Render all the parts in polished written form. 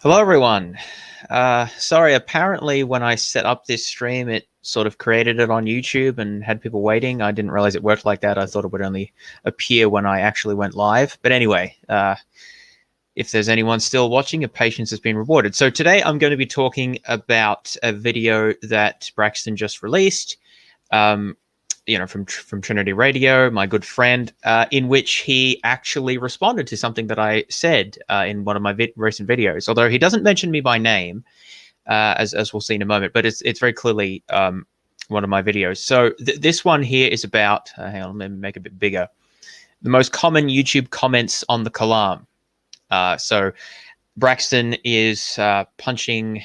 Hello, everyone. Sorry, apparently when I set up this stream, it sort of created it on YouTube and had people waiting. I didn't realize it worked like that. I thought it would only appear when I actually went live. But anyway, if there's anyone still watching, your patience has been rewarded. So today I'm going to be talking about a video that Braxton just released. From Trinity Radio, my good friend, in which he actually responded to something that I said in one of my recent videos. Although he doesn't mention me by name, as we'll see in a moment, but it's very clearly one of my videos. So this one here is about, hang on, let me make it a bit bigger. The most common YouTube comments on the Kalam. So Braxton is punching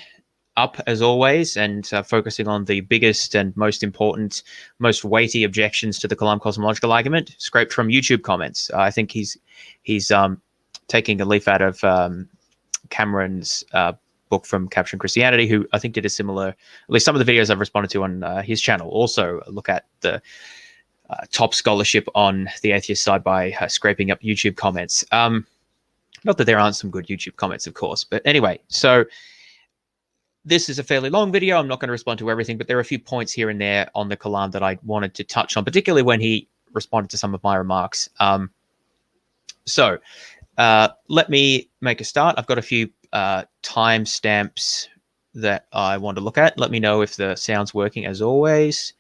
up as always and focusing on the biggest and most important, most weighty objections to the Kalam cosmological argument, scraped from YouTube comments. I think he's taking a leaf out of Cameron's book from Capturing Christianity, who I think did a similar, at least some of the videos I've responded to on his channel also look at the top scholarship on the atheist side by scraping up YouTube comments. Not that there aren't some good YouTube comments, of course, but anyway, so this is a fairly long video. I'm not going to respond to everything, but there are a few points here and there on the Kalam that I wanted to touch on, particularly when he responded to some of my remarks. So let me make a start. I've got a few timestamps that I want to look at. Let me know if the sound's working as always.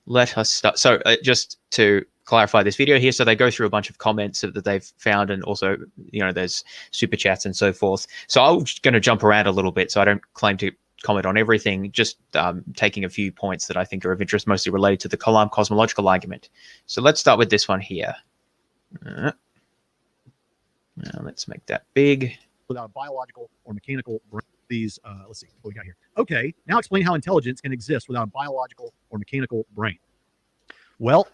Let us start. So just to clarify this video here, so they go through a bunch of comments that they've found, and also, there's super chats and so forth. So I'm just going to jump around a little bit, so I don't claim to comment on everything, just taking a few points that I think are of interest, mostly related to the Kalam cosmological argument. So let's start with this one here. Now let's make that big. Without a biological or mechanical brain. These, let's see what we got here. Okay, now explain how intelligence can exist without a biological or mechanical brain. Well,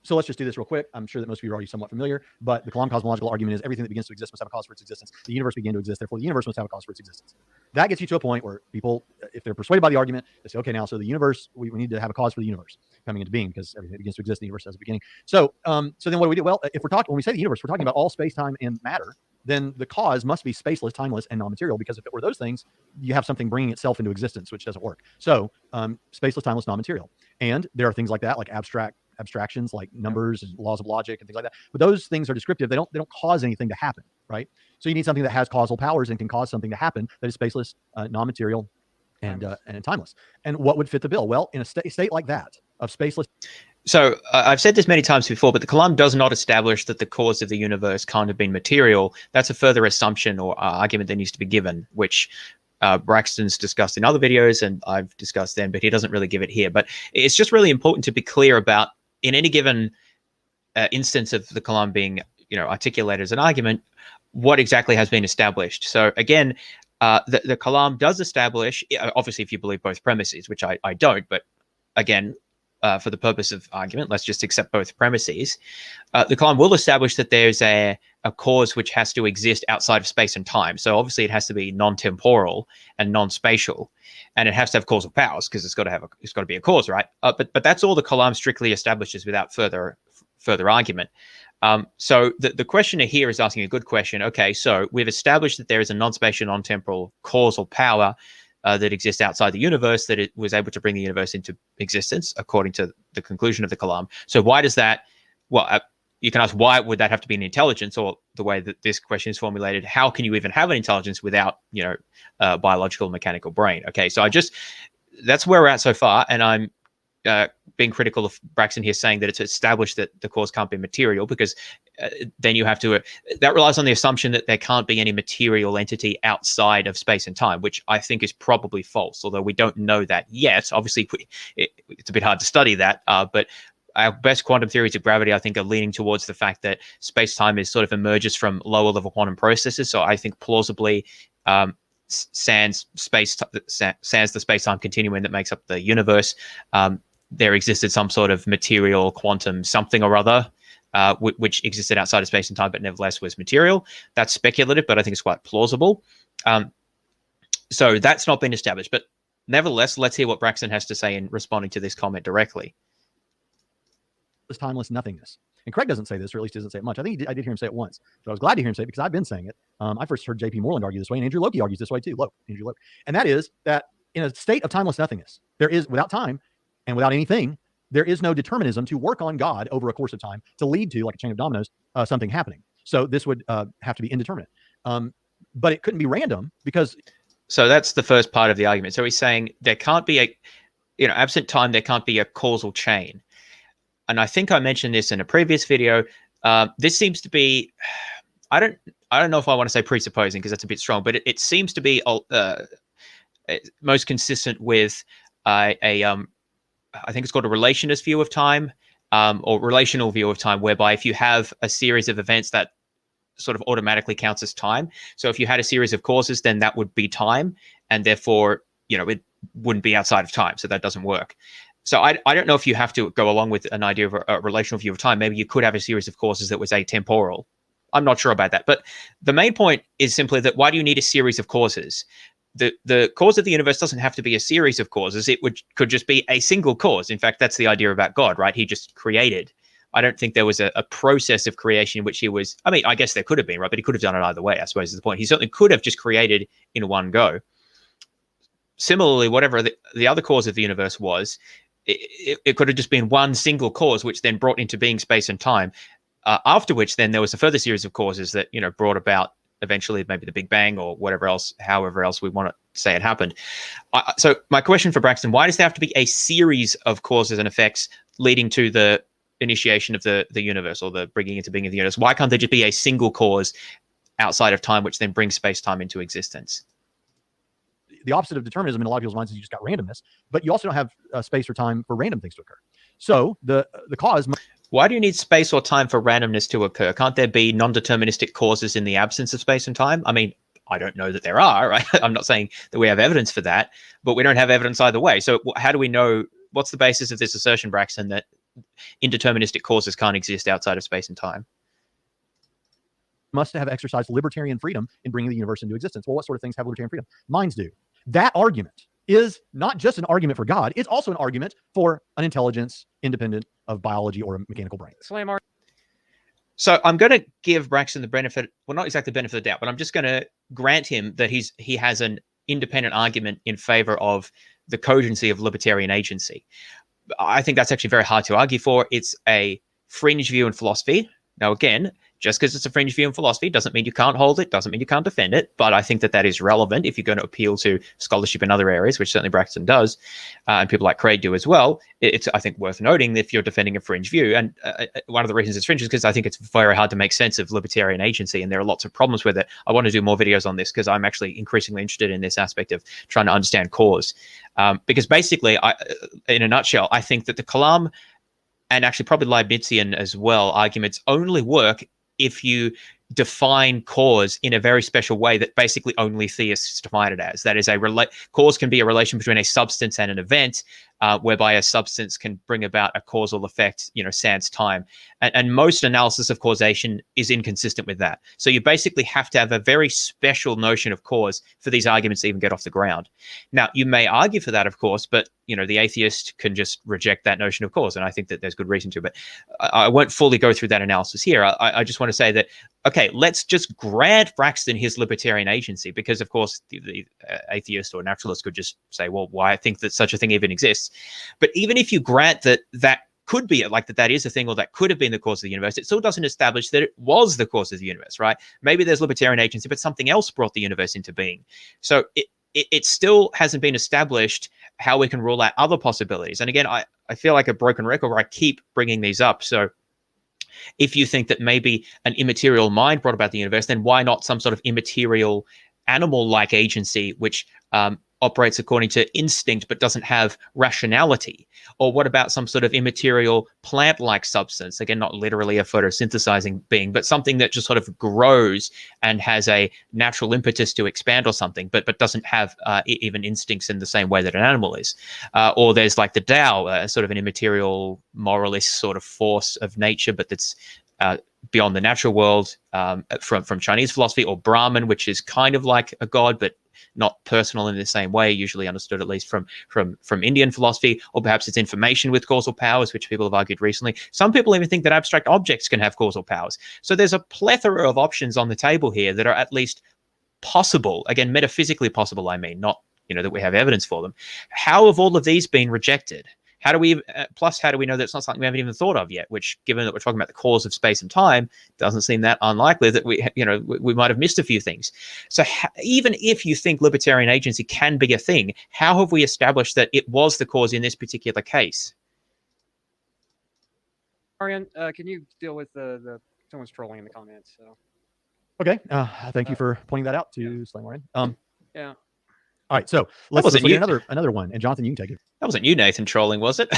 so let's just do this real quick. I'm sure that most of you are already somewhat familiar, but the Kalam cosmological argument is everything that begins to exist must have a cause for its existence. The universe began to exist, therefore the universe must have a cause for its existence. That gets you to a point where people, if they're persuaded by the argument, they say, okay, now, so the universe, we need to have a cause for the universe coming into being, because everything that begins to exist, the universe has a beginning. So then what do we do? Well, if we're talking, when we say the universe, we're talking about all space, time, and matter. Then the cause must be spaceless, timeless, and non-material, because if it were those things, you have something bringing itself into existence, which doesn't work. So spaceless, timeless, non-material. And there are things like that, like abstractions, like numbers and laws of logic and things like that. But those things are descriptive. They don't cause anything to happen, right? So you need something that has causal powers and can cause something to happen that is spaceless, non-material, and timeless. And what would fit the bill? Well, in a state like that of spaceless. So I've said this many times before, but the Kalam does not establish that the cause of the universe can't have been material. That's a further assumption or argument that needs to be given, which Braxton's discussed in other videos and I've discussed then, but he doesn't really give it here. But it's just really important to be clear about, in any given instance of the Kalam being, articulated as an argument, what exactly has been established. So again, the Kalam does establish, obviously if you believe both premises, which I don't, but again, for the purpose of argument, let's just accept both premises. The Kalam will establish that there's a cause which has to exist outside of space and time. So obviously it has to be non-temporal and non-spatial, and it has to have causal powers, because it's got to be a cause, right? But that's all the Kalam strictly establishes without further argument. So the questioner here is asking a good question. Okay, so we've established that there is a non-spatial, non-temporal causal power that exists outside the universe, that it was able to bring the universe into existence, according to the conclusion of the Kalam. So why does that, well, you can ask, why would that have to be an intelligence? Or the way that this question is formulated, how can you even have an intelligence without, a biological mechanical brain? Okay, so that's where we're at so far. And I'm being critical of Braxton here, saying that it's established that the cause can't be material, because then you have to, that relies on the assumption that there can't be any material entity outside of space and time, which I think is probably false, although we don't know that yet. Obviously, it's a bit hard to study that, but our best quantum theories of gravity, I think, are leaning towards the fact that space-time is sort of emerges from lower level quantum processes. So I think plausibly sans the space-time continuum that makes up the universe, there existed some sort of material quantum something or other, which existed outside of space and time, but nevertheless was material. That's speculative, but I think it's quite plausible. So that's not been established. But nevertheless, let's hear what Braxton has to say in responding to this comment directly. Timeless nothingness. and Craig doesn't say this, or at least doesn't say it much. I think I did hear him say it once, but I was glad to hear him say it because I've been saying it. I first heard J.P. Moreland argue this way, and Andrew Loki argues this way too. Andrew Loki. And that is that in a state of timeless nothingness, there is, without time and without anything, there is no determinism to work on God over a course of time to lead to, like a chain of dominoes, something happening. So this would have to be indeterminate. But it couldn't be random because... So that's the first part of the argument. So he's saying there can't be a, absent time, there can't be a causal chain. And I think I mentioned this in a previous video. This seems to be, I don't know if I want to say presupposing because that's a bit strong, but it seems to be most consistent with I think it's called a relationist view of time, or relational view of time, whereby if you have a series of events that sort of automatically counts as time. So if you had a series of causes, then that would be time, and therefore, it wouldn't be outside of time. So that doesn't work. So I don't know if you have to go along with an idea of a relational view of time. Maybe you could have a series of causes that was atemporal. I'm not sure about that. But the main point is simply that why do you need a series of causes? The cause of the universe doesn't have to be a series of causes. It could just be a single cause. In fact, that's the idea about God, right? He just created. I don't think there was a process of creation in which he was, I guess there could have been, right? But he could have done it either way, I suppose is the point. He certainly could have just created in one go. Similarly, whatever the other cause of the universe was, it could have just been one single cause, which then brought into being space and time. After which, then there was a further series of causes that, brought about eventually maybe the Big Bang or whatever else, however else we want to say it happened. So my question for Braxton, why does there have to be a series of causes and effects leading to the initiation of the universe, or the bringing into being of the universe? Why can't there just be a single cause outside of time, which then brings space-time into existence? The opposite of determinism in a lot of people's minds is you just got randomness, but you also don't have space or time for random things to occur. So the cause... Why do you need space or time for randomness to occur? Can't there be non-deterministic causes in the absence of space and time? I don't know that there are, right? I'm not saying that we have evidence for that, but we don't have evidence either way. So how do we know, what's the basis of this assertion, Braxton, that indeterministic causes can't exist outside of space and time? Must have exercised libertarian freedom in bringing the universe into existence. Well, what sort of things have libertarian freedom? Minds do. That argument is not just an argument for God, it's also an argument for an intelligence independent of biology or a mechanical brain. So I'm going to give Braxton the benefit, well, not exactly the benefit of the doubt, but I'm just going to grant him that he has an independent argument in favor of the cogency of libertarian agency. I think that's actually very hard to argue for. It's a fringe view in philosophy. Now, again, just because it's a fringe view in philosophy doesn't mean you can't hold it, doesn't mean you can't defend it. But I think that is relevant if you're going to appeal to scholarship in other areas, which certainly Braxton does, and people like Craig do as well. It's, I think, worth noting that if you're defending a fringe view. And one of the reasons it's fringe is because I think it's very hard to make sense of libertarian agency, and there are lots of problems with it. I want to do more videos on this because I'm actually increasingly interested in this aspect of trying to understand cause. Because basically, in a nutshell, I think that the Kalam, and actually probably Leibnizian as well, arguments only work if you define cause in a very special way that basically only theists define it as. That is, cause can be a relation between a substance and an event, whereby a substance can bring about a causal effect, sans time. And most analysis of causation is inconsistent with that. So you basically have to have a very special notion of cause for these arguments to even get off the ground. Now, you may argue for that, of course, but the atheist can just reject that notion of cause, and I think that there's good reason to. But I won't fully go through that analysis here. I just want to say that, okay, let's just grant Braxton his libertarian agency, because, of course, the atheist or naturalist could just say, well, why I think that such a thing even exists. But even if you grant that could be that is a thing, or that could have been the cause of the universe, it still doesn't establish that it was the cause of the universe, right? Maybe there's libertarian agency, but something else brought the universe into being. So it still hasn't been established how we can rule out other possibilities. And again, I feel like a broken record where I keep bringing these up. So if you think that maybe an immaterial mind brought about the universe, then why not some sort of immaterial animal-like agency which operates according to instinct but doesn't have rationality? Or what about some sort of immaterial plant-like substance? Again, not literally a photosynthesizing being, but something that just sort of grows and has a natural impetus to expand or something, but doesn't have even instincts in the same way that an animal is. Or there's like the Tao, sort of an immaterial moralist sort of force of nature, but that's beyond the natural world, from Chinese philosophy, or Brahman, which is kind of like a god, but not personal in the same way, usually understood at least from Indian philosophy, or perhaps it's information with causal powers, which people have argued recently. Some people even think that abstract objects can have causal powers. So there's a plethora of options on the table here that are at least possible, again, metaphysically possible, I mean, not, that we have evidence for them. How have all of these been rejected? How do we know that it's not something we haven't even thought of yet, which, given that we're talking about the cause of space and time, doesn't seem that unlikely that we might have missed a few things. So even if you think libertarian agency can be a thing, how have we established that it was the cause in this particular case? Arian, can you deal with the someone's trolling in the comments? So. Okay. Thank you for pointing that out to Slam Ryan. Yeah. All right, so let's look at another one, and Jonathan, you can take it. That wasn't you, Nathan, trolling, was it?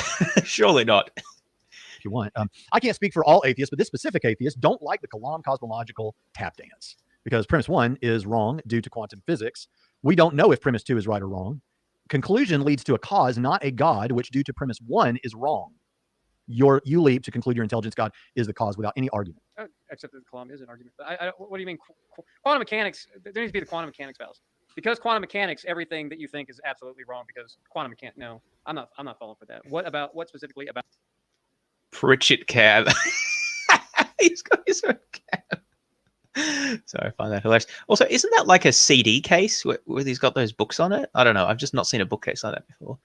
Surely not. If you want. I can't speak for all atheists, but this specific atheist don't like the Kalam cosmological tap dance because premise 1 is wrong due to quantum physics. We don't know if premise 2 is right or wrong. Conclusion leads to a cause, not a God, which due to premise 1 is wrong. You leap to conclude your intelligence God is the cause without any argument. Except that Kalam is an argument. But what do you mean? Quantum mechanics, there needs to be the quantum mechanics fallacy. Because quantum mechanics, everything that you think is absolutely wrong because quantum mechanics. No, I'm not falling for that. What specifically about Pritchett cab? He's got his own cab. So I find that hilarious. Also, isn't that like a CD case where he's got those books on it? I don't know. I've just not seen a bookcase like that before.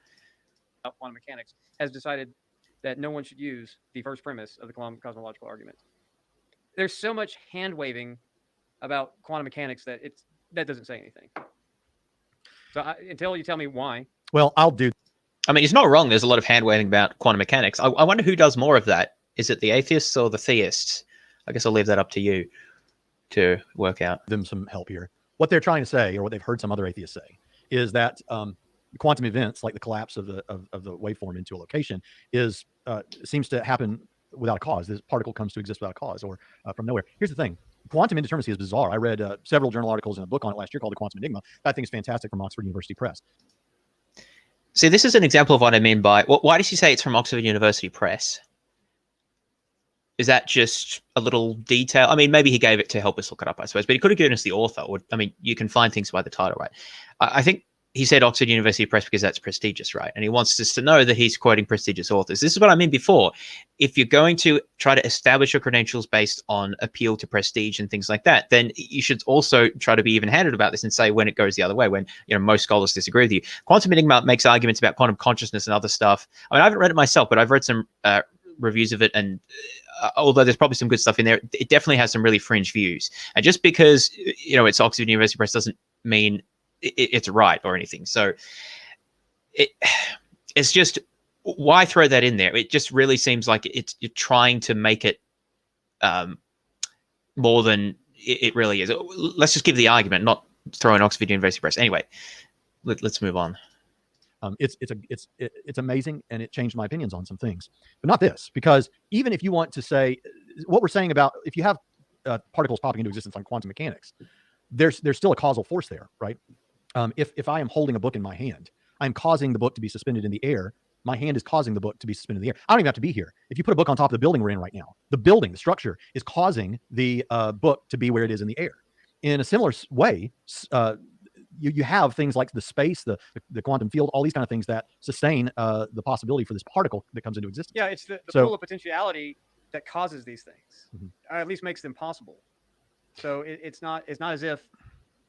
Quantum mechanics has decided that no one should use the first premise of the Kalam cosmological argument. There's so much hand waving about quantum mechanics that that doesn't say anything. So until you tell me why. Well, I'll do. I mean, he's not wrong. There's a lot of hand waving about quantum mechanics. I wonder who does more of that. Is it the atheists or the theists? I guess I'll leave that up to you to work out. Them some help here. What they're trying to say, or what they've heard some other atheists say, is that quantum events, like the collapse of the waveform into a location, seems to happen without a cause. This particle comes to exist without a cause or from nowhere. Here's the thing. Quantum indeterminacy is bizarre. I read several journal articles and a book on it last year called The Quantum Enigma. That thing is fantastic from Oxford University Press. See, this is an example of what I mean by, why does he say it's from Oxford University Press? Is that just a little detail? I mean, maybe he gave it to help us look it up, I suppose, but he could have given us the author. I mean, you can find things by the title, right? I think he said Oxford University Press because that's prestigious, right? And he wants us to know that he's quoting prestigious authors. This is what I mean before. If you're going to try to establish your credentials based on appeal to prestige and things like that, then you should also try to be even-handed about this and say when it goes the other way, when most scholars disagree with you. Quantum Enigma makes arguments about quantum consciousness and other stuff. I mean, I haven't read it myself, but I've read some reviews of it, and although there's probably some good stuff in there, it definitely has some really fringe views. And just because it's Oxford University Press doesn't mean it's right or anything. So it's just, why throw that in there? It just really seems like you're trying to make it more than it really is. Let's just give the argument, not throw in Oxford University Press. Anyway, let's move on. It's amazing, and it changed my opinions on some things, but not this, because even if you want to say what we're saying about if you have particles popping into existence on quantum mechanics, there's still a causal force there, right? If I am holding a book in my hand, I'm causing the book to be suspended in the air. My hand is causing the book to be suspended in the air. I don't even have to be here. If you put a book on top of the building we're in right now, the structure is causing the book to be where it is in the air. In a similar way, you have things like the space, the quantum field, all these kind of things that sustain the possibility for this particle that comes into existence. Yeah, it's the pool of potentiality that causes these things, or at least makes them possible. So it's not as if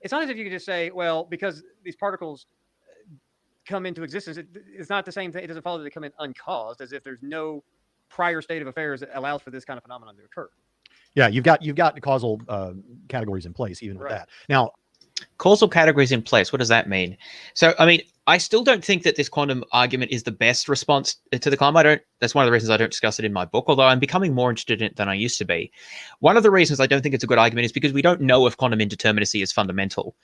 you could just say, well, because these particles come into existence, it's not the same thing. It doesn't follow that they come in uncaused, as if there's no prior state of affairs that allows for this kind of phenomenon to occur. Yeah, you've got the causal categories in place, even with that. Now, causal categories in place, what does that mean? So, I mean, I still don't think that this quantum argument is the best response to the Kalam. That's one of the reasons I don't discuss it in my book, although I'm becoming more interested in it than I used to be. One of the reasons I don't think it's a good argument is because we don't know if quantum indeterminacy is fundamental.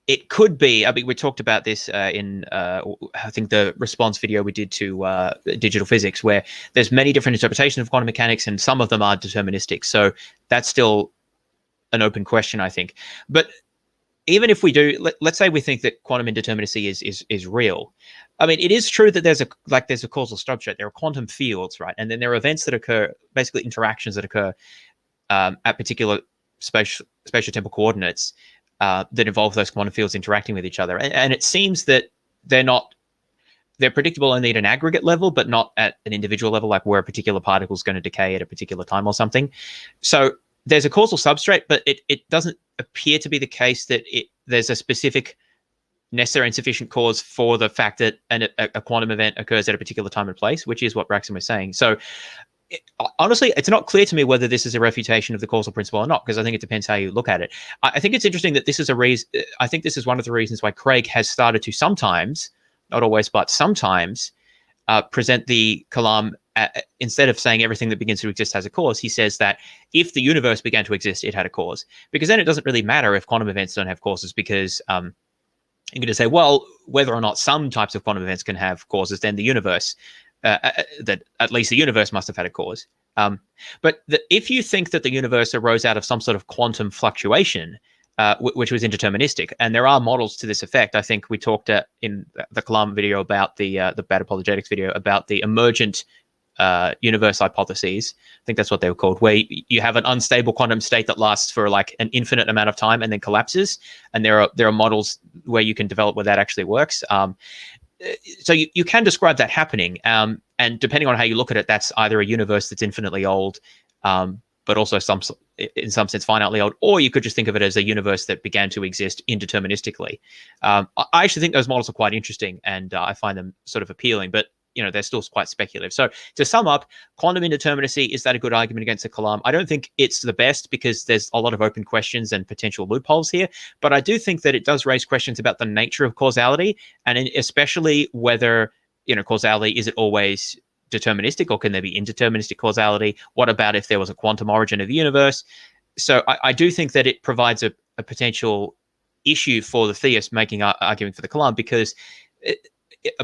It could be. I mean, we talked about this in, I think, the response video we did to digital physics, where there's many different interpretations of quantum mechanics, and some of them are deterministic. So that's still an open question, I think. But even if we do, let's say we think that quantum indeterminacy is real. I mean, it is true that there's a causal structure. There are quantum fields, right? And then there are events that occur, basically interactions that occur at particular spatial temporal coordinates. that involve those quantum fields interacting with each other. And it seems that they're predictable only at an aggregate level, but not at an individual level, like where a particular particle is going to decay at a particular time or something. So there's a causal substrate, but it doesn't appear to be the case that there's a specific necessary and sufficient cause for the fact that a quantum event occurs at a particular time and place, which is what Braxton was saying. So honestly, it's not clear to me whether this is a refutation of the causal principle or not, because I think it depends how you look at it. I think it's interesting that this is a reason. I think this is one of the reasons why Craig has started to sometimes, not always, but sometimes, present the Kalam, instead of saying everything that begins to exist has a cause, he says that if the universe began to exist, it had a cause. Because then it doesn't really matter if quantum events don't have causes, because you're going to say, well, whether or not some types of quantum events can have causes, then the universe, that at least the universe must have had a cause. But if you think that the universe arose out of some sort of quantum fluctuation, which was indeterministic, and there are models to this effect. I think we talked in the Kalam video about the Bad Apologetics video about the emergent universe hypotheses. I think that's what they were called, where you have an unstable quantum state that lasts for like an infinite amount of time and then collapses. And there are models where you can develop where that actually works. So you can describe that happening. And depending on how you look at it, that's either a universe that's infinitely old, but also in some sense finitely old, or you could just think of it as a universe that began to exist indeterministically. I actually think those models are quite interesting, and I find them sort of appealing, but they're still quite speculative. So to sum up, quantum indeterminacy, is that a good argument against the Kalam? I don't think it's the best, because there's a lot of open questions and potential loopholes here, but I do think that it does raise questions about the nature of causality, and especially whether, causality, is it always deterministic, or can there be indeterministic causality? What about if there was a quantum origin of the universe? So I do think that it provides a potential issue for the theist making arguing for the Kalam, because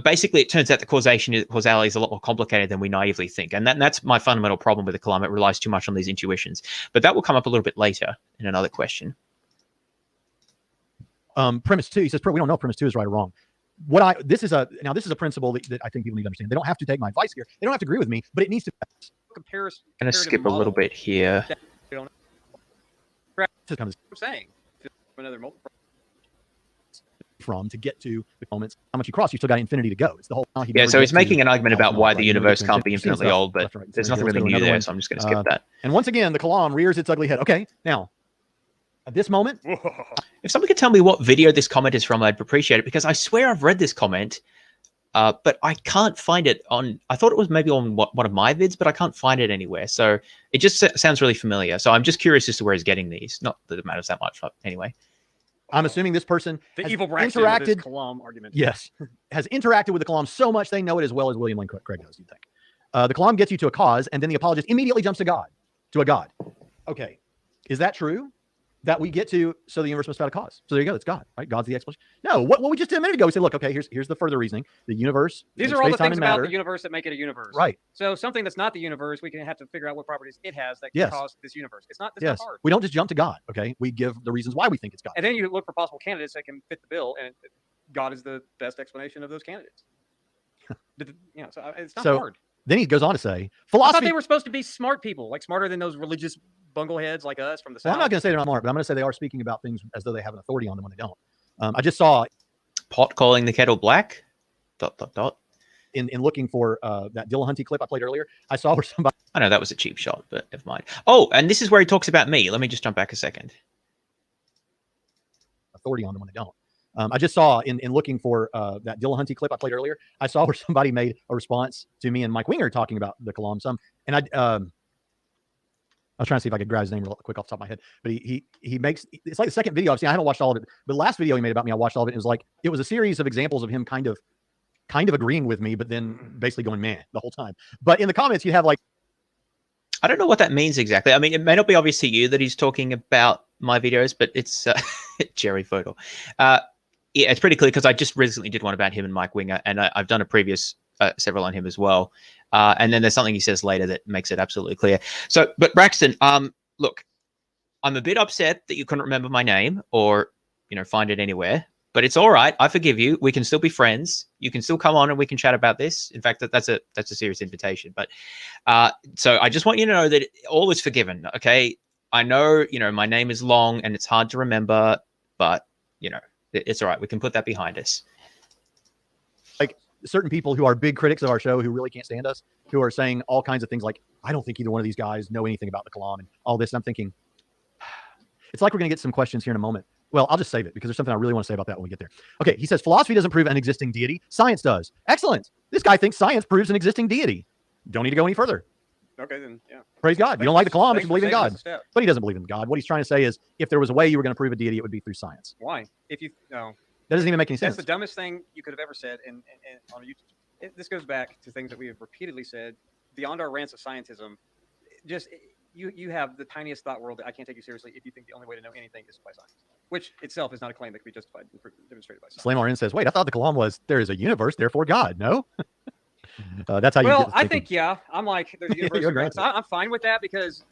basically it turns out the causality is a lot more complicated than we naively think, and that's my fundamental problem with the Kalam. It relies too much on these intuitions, but that will come up a little bit later in another question. Premise 2, he says, we don't know if premise 2 is right or wrong. This is a principle that I think people need to understand. They don't have to take my advice here. They don't have to agree with me, but it needs to comparison. I'm going to skip a little bit here. I'm saying another multiple to get to the moments, how much you cross, you still got infinity to go. It's the whole. So he's making an argument about why the universe can't be infinitely old, but there's nothing really new there, so I'm just going to skip that. And once again, the Kalam rears its ugly head. Okay, now at this moment, if somebody could tell me what video this comment is from, I'd appreciate it, because I swear I've read this comment, but I can't find it on. I thought it was maybe on one of my vids, but I can't find it anywhere. So it just sounds really familiar. So I'm just curious as to where he's getting these. Not that it matters that much, but anyway. I'm assuming this person the evil Braxton with his Kalam argument. Yes, has interacted with the Kalam so much they know it as well as William Lane Craig does. You'd think the Kalam gets you to a cause, and then the apologist immediately jumps to a God. Okay, is that true? That we get to, so the universe must have had a cause. So there you go, it's God, right? God's the explanation. No, what we just did a minute ago, we said, look, okay, here's the further reasoning. The universe. These are all the things about the universe that make it a universe. Right. So something that's not the universe, we can have to figure out what properties it has that can cause this universe. It's not not hard. We don't just jump to God, okay? We give the reasons why we think it's God. And then you look for possible candidates that can fit the bill, and God is the best explanation of those candidates. So it's not hard. Then he goes on to say, philosophy. I thought they were supposed to be smart people, like smarter than those religious bungleheads like us from the South. I'm not going to say they're not smart, but I'm going to say they are speaking about things as though they have an authority on them when they don't. I just saw pot calling the kettle black. ... In looking for that Dillahunty clip I played earlier, I saw where somebody. I know that was a cheap shot, but never mind. Oh, and this is where he talks about me. Let me just jump back a second. Authority on them when they don't. I just saw in looking for that Dillahunty clip I played earlier, I saw where somebody made a response to me and Mike Winger talking about the Kalam some, and I was trying to see if I could grab his name real quick off the top of my head, but he makes, it's like the second video I've seen. I haven't watched all of it, but the last video he made about me, I watched all of it. It was a series of examples of him kind of agreeing with me, but then basically going man the whole time. But in the comments, you have like, I don't know what that means exactly. I mean, it may not be obvious to you that he's talking about my videos, but it's Jerry Photo. Yeah, it's pretty clear, because I just recently did one about him and Mike Winger, and I've done a previous several on him as well. And then there's something he says later that makes it absolutely clear. So, but Braxton, look, I'm a bit upset that you couldn't remember my name or, find it anywhere, but it's all right. I forgive you. We can still be friends. You can still come on and we can chat about this. In fact, that's a serious invitation. But so I just want you to know that all is forgiven. Okay. I know, my name is long and it's hard to remember. but you know, it's all right. We can put that behind us. Like certain people who are big critics of our show who really can't stand us, who are saying all kinds of things like, I don't think either one of these guys know anything about the Kalam and all this. And I'm thinking, it's like we're going to get some questions here in a moment. Well, I'll just save it because there's something I really want to say about that when we get there. Okay, he says philosophy doesn't prove an existing deity. Science does. Excellent. This guy thinks science proves an existing deity. Don't need to go any further. Okay, then, yeah. Praise God. You don't like the Kalam, but you believe in God. Step. But he doesn't believe in God. What he's trying to say is, if there was a way you were going to prove a deity, it would be through science. Why? If you no, That doesn't even make any sense. that's the dumbest thing you could have ever said. And on YouTube, this goes back to things that we have repeatedly said beyond our rants of scientism. Just you have the tiniest thought world that I can't take you seriously if you think the only way to know anything is by science, which itself is not a claim that can be justified and demonstrated by science. Slam RN says, wait, I thought the Kalam was there is a universe, therefore God. No? That's how you Well, get I thinking. think, yeah, I'm like, there's a universe. You're of God. granted. So I'm fine with that because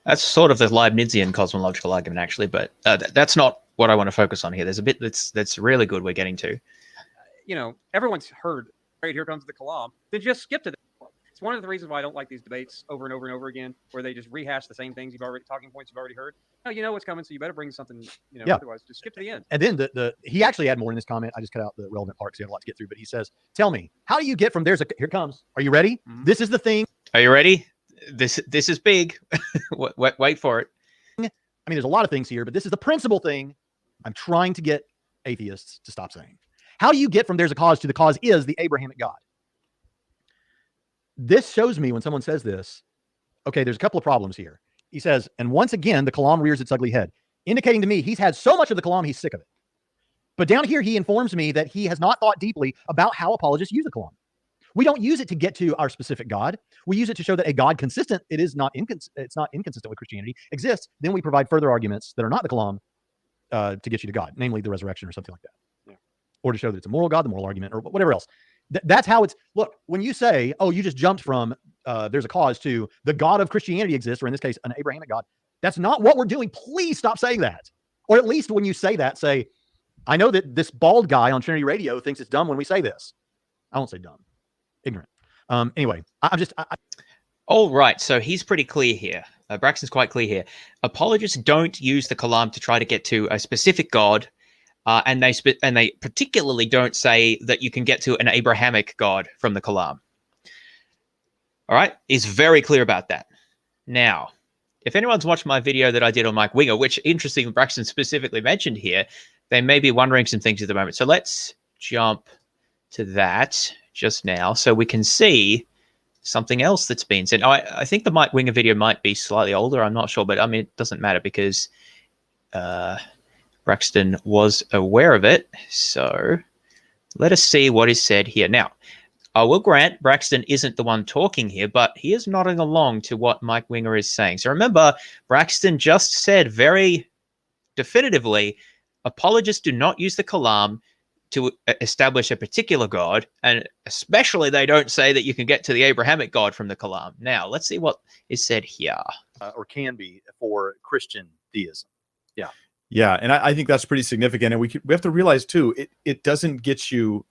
That's sort of the Leibnizian cosmological argument, actually, but that's not what I want to focus on here. There's a bit that's really good we're getting to. you know, everyone's heard, right, here comes the Kalam, then just skip to that. It's one of the reasons why I don't like these debates over and over and over again, where they just rehash the same things talking points you've already heard. No, you know what's coming, so you better bring something, you know, Yeah. otherwise just skip to the end. And then he actually had more in this comment. I just cut out the relevant part because he had a lot to get through. But he says, tell me, how do you get from here it comes. Are you ready? Mhm. This is the thing. Are you ready? This is big. Wait for it. I mean, there's a lot of things here, but this is the principal thing I'm trying to get atheists to stop saying. How do you get from there's a cause to the cause is the Abrahamic God? This shows me when someone says this, okay, there's a couple of problems here. He says, and once again, the Kalam rears its ugly head, indicating to me he's had so much of the Kalam, he's sick of it. But down here, he informs me that he has not thought deeply about how apologists use the Kalam. We don't use it to get to our specific God. We use it to show that a God consistent, it's not inconsistent with Christianity, exists. Then we provide further arguments that are not the Kalam to get you to God, namely the resurrection or something like that. Yeah. Or to show that it's a moral God, the moral argument, or whatever else. That's how it's, look, when you say, oh, you just jumped from there's a cause to the God of Christianity exists, or in this case, an Abrahamic God. That's not what we're doing. Please stop saying that. Or at least when you say that, say, I know that this bald guy on Trinity Radio thinks it's dumb when we say this. I won't say dumb. Ignorant. Anyway, All right, so he's pretty clear here. Braxton's quite clear here. Apologists don't use the Kalam to try to get to a specific God, and they particularly don't say that you can get to an Abrahamic God from the Kalam. All right, he's very clear about that. Now, if anyone's watched my video that I did on Mike Winger, which interestingly Braxton specifically mentioned here, they may be wondering some things at the moment. So let's jump to that just now so we can see something else that's been said. I think the Mike Winger video might be slightly older. I'm not sure, but I mean, it doesn't matter because Braxton was aware of it. So let us see what is said here. Now, I will grant Braxton isn't the one talking here, but he is nodding along to what Mike Winger is saying. So remember, Braxton just said very definitively, apologists do not use the Kalam to establish a particular God, and especially they don't say that you can get to the Abrahamic God from the Kalam. Now, let's see what is said here. or can be for Christian theism. Yeah, and I think that's pretty significant. And we have to realize too, it doesn't get you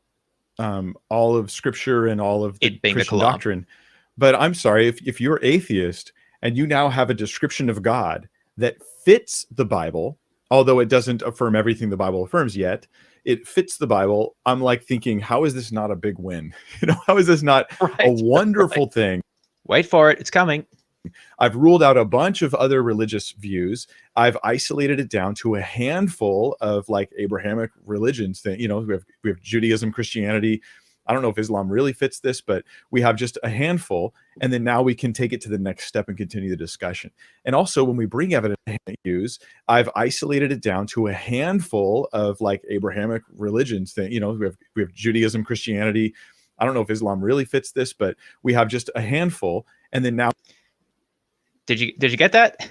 all of Scripture and all of the Christian doctrine. But I'm sorry, if you're atheist and you now have a description of God that fits the Bible, although it doesn't affirm everything the Bible affirms yet, it fits the Bible. I'm like thinking, how is this not a big win? How is this not a wonderful thing? Wait for it. It's coming. I've ruled out a bunch of other religious views. I've isolated it down to a handful of like Abrahamic religions. We have Judaism, Christianity. I don't know if Islam really fits this, but we have just a handful. And then now we can take it to the next step and continue the discussion. And also when we bring evidence to use, I've isolated it down to a handful of like Abrahamic religions. We have Judaism, Christianity. I don't know if Islam really fits this, but we have just a handful. And then now. Did you get that?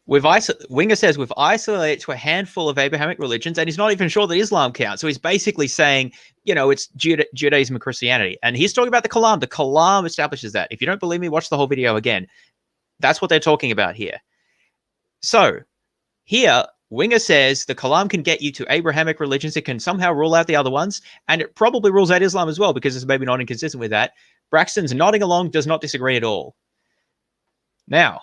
Winger says we've isolated to a handful of Abrahamic religions, and he's not even sure that Islam counts. So he's basically saying, it's Judaism and Christianity. And he's talking about the Kalam. The Kalam establishes that. If you don't believe me, watch the whole video again. That's what they're talking about here. So here, Winger says the Kalam can get you to Abrahamic religions. It can somehow rule out the other ones, and it probably rules out Islam as well because it's maybe not inconsistent with that. Braxton's nodding along, does not disagree at all. Now,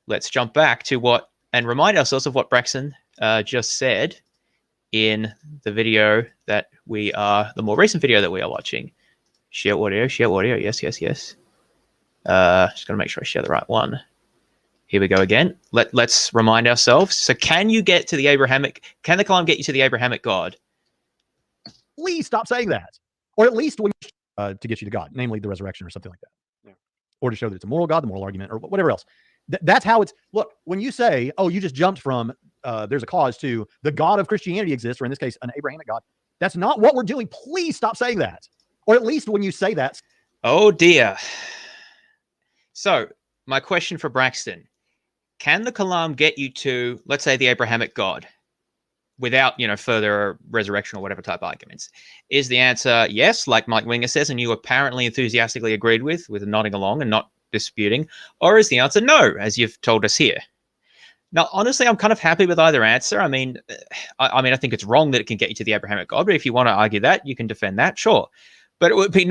let's jump back to and remind ourselves of what Braxton just said in the video that the more recent video that we are watching. Share audio, yes. Just gotta make sure I share the right one. Here we go again. Let's remind ourselves. So can the Kalam get you to the Abrahamic God? Please stop saying that. Or at least when to get you to God, namely the resurrection or something like that. Yeah. Or to show that it's a moral God, the moral argument, or whatever else. That's how it's, look, when you say, oh, you just jumped from there's a cause to the God of Christianity exists, or in this case, an Abrahamic God. That's not what we're doing. Please stop saying that. Or at least when you say that. Oh dear. So my question for Braxton, can the Kalam get you to, let's say, the Abrahamic God without, further resurrection or whatever type arguments? Is the answer yes, like Mike Winger says, and you apparently enthusiastically agreed with nodding along and not disputing? Or is the answer no, as you've told us here? Now, honestly, I'm kind of happy with either answer. I mean, I think it's wrong that it can get you to the Abrahamic God, but if you want to argue that, you can defend that, sure. But it would be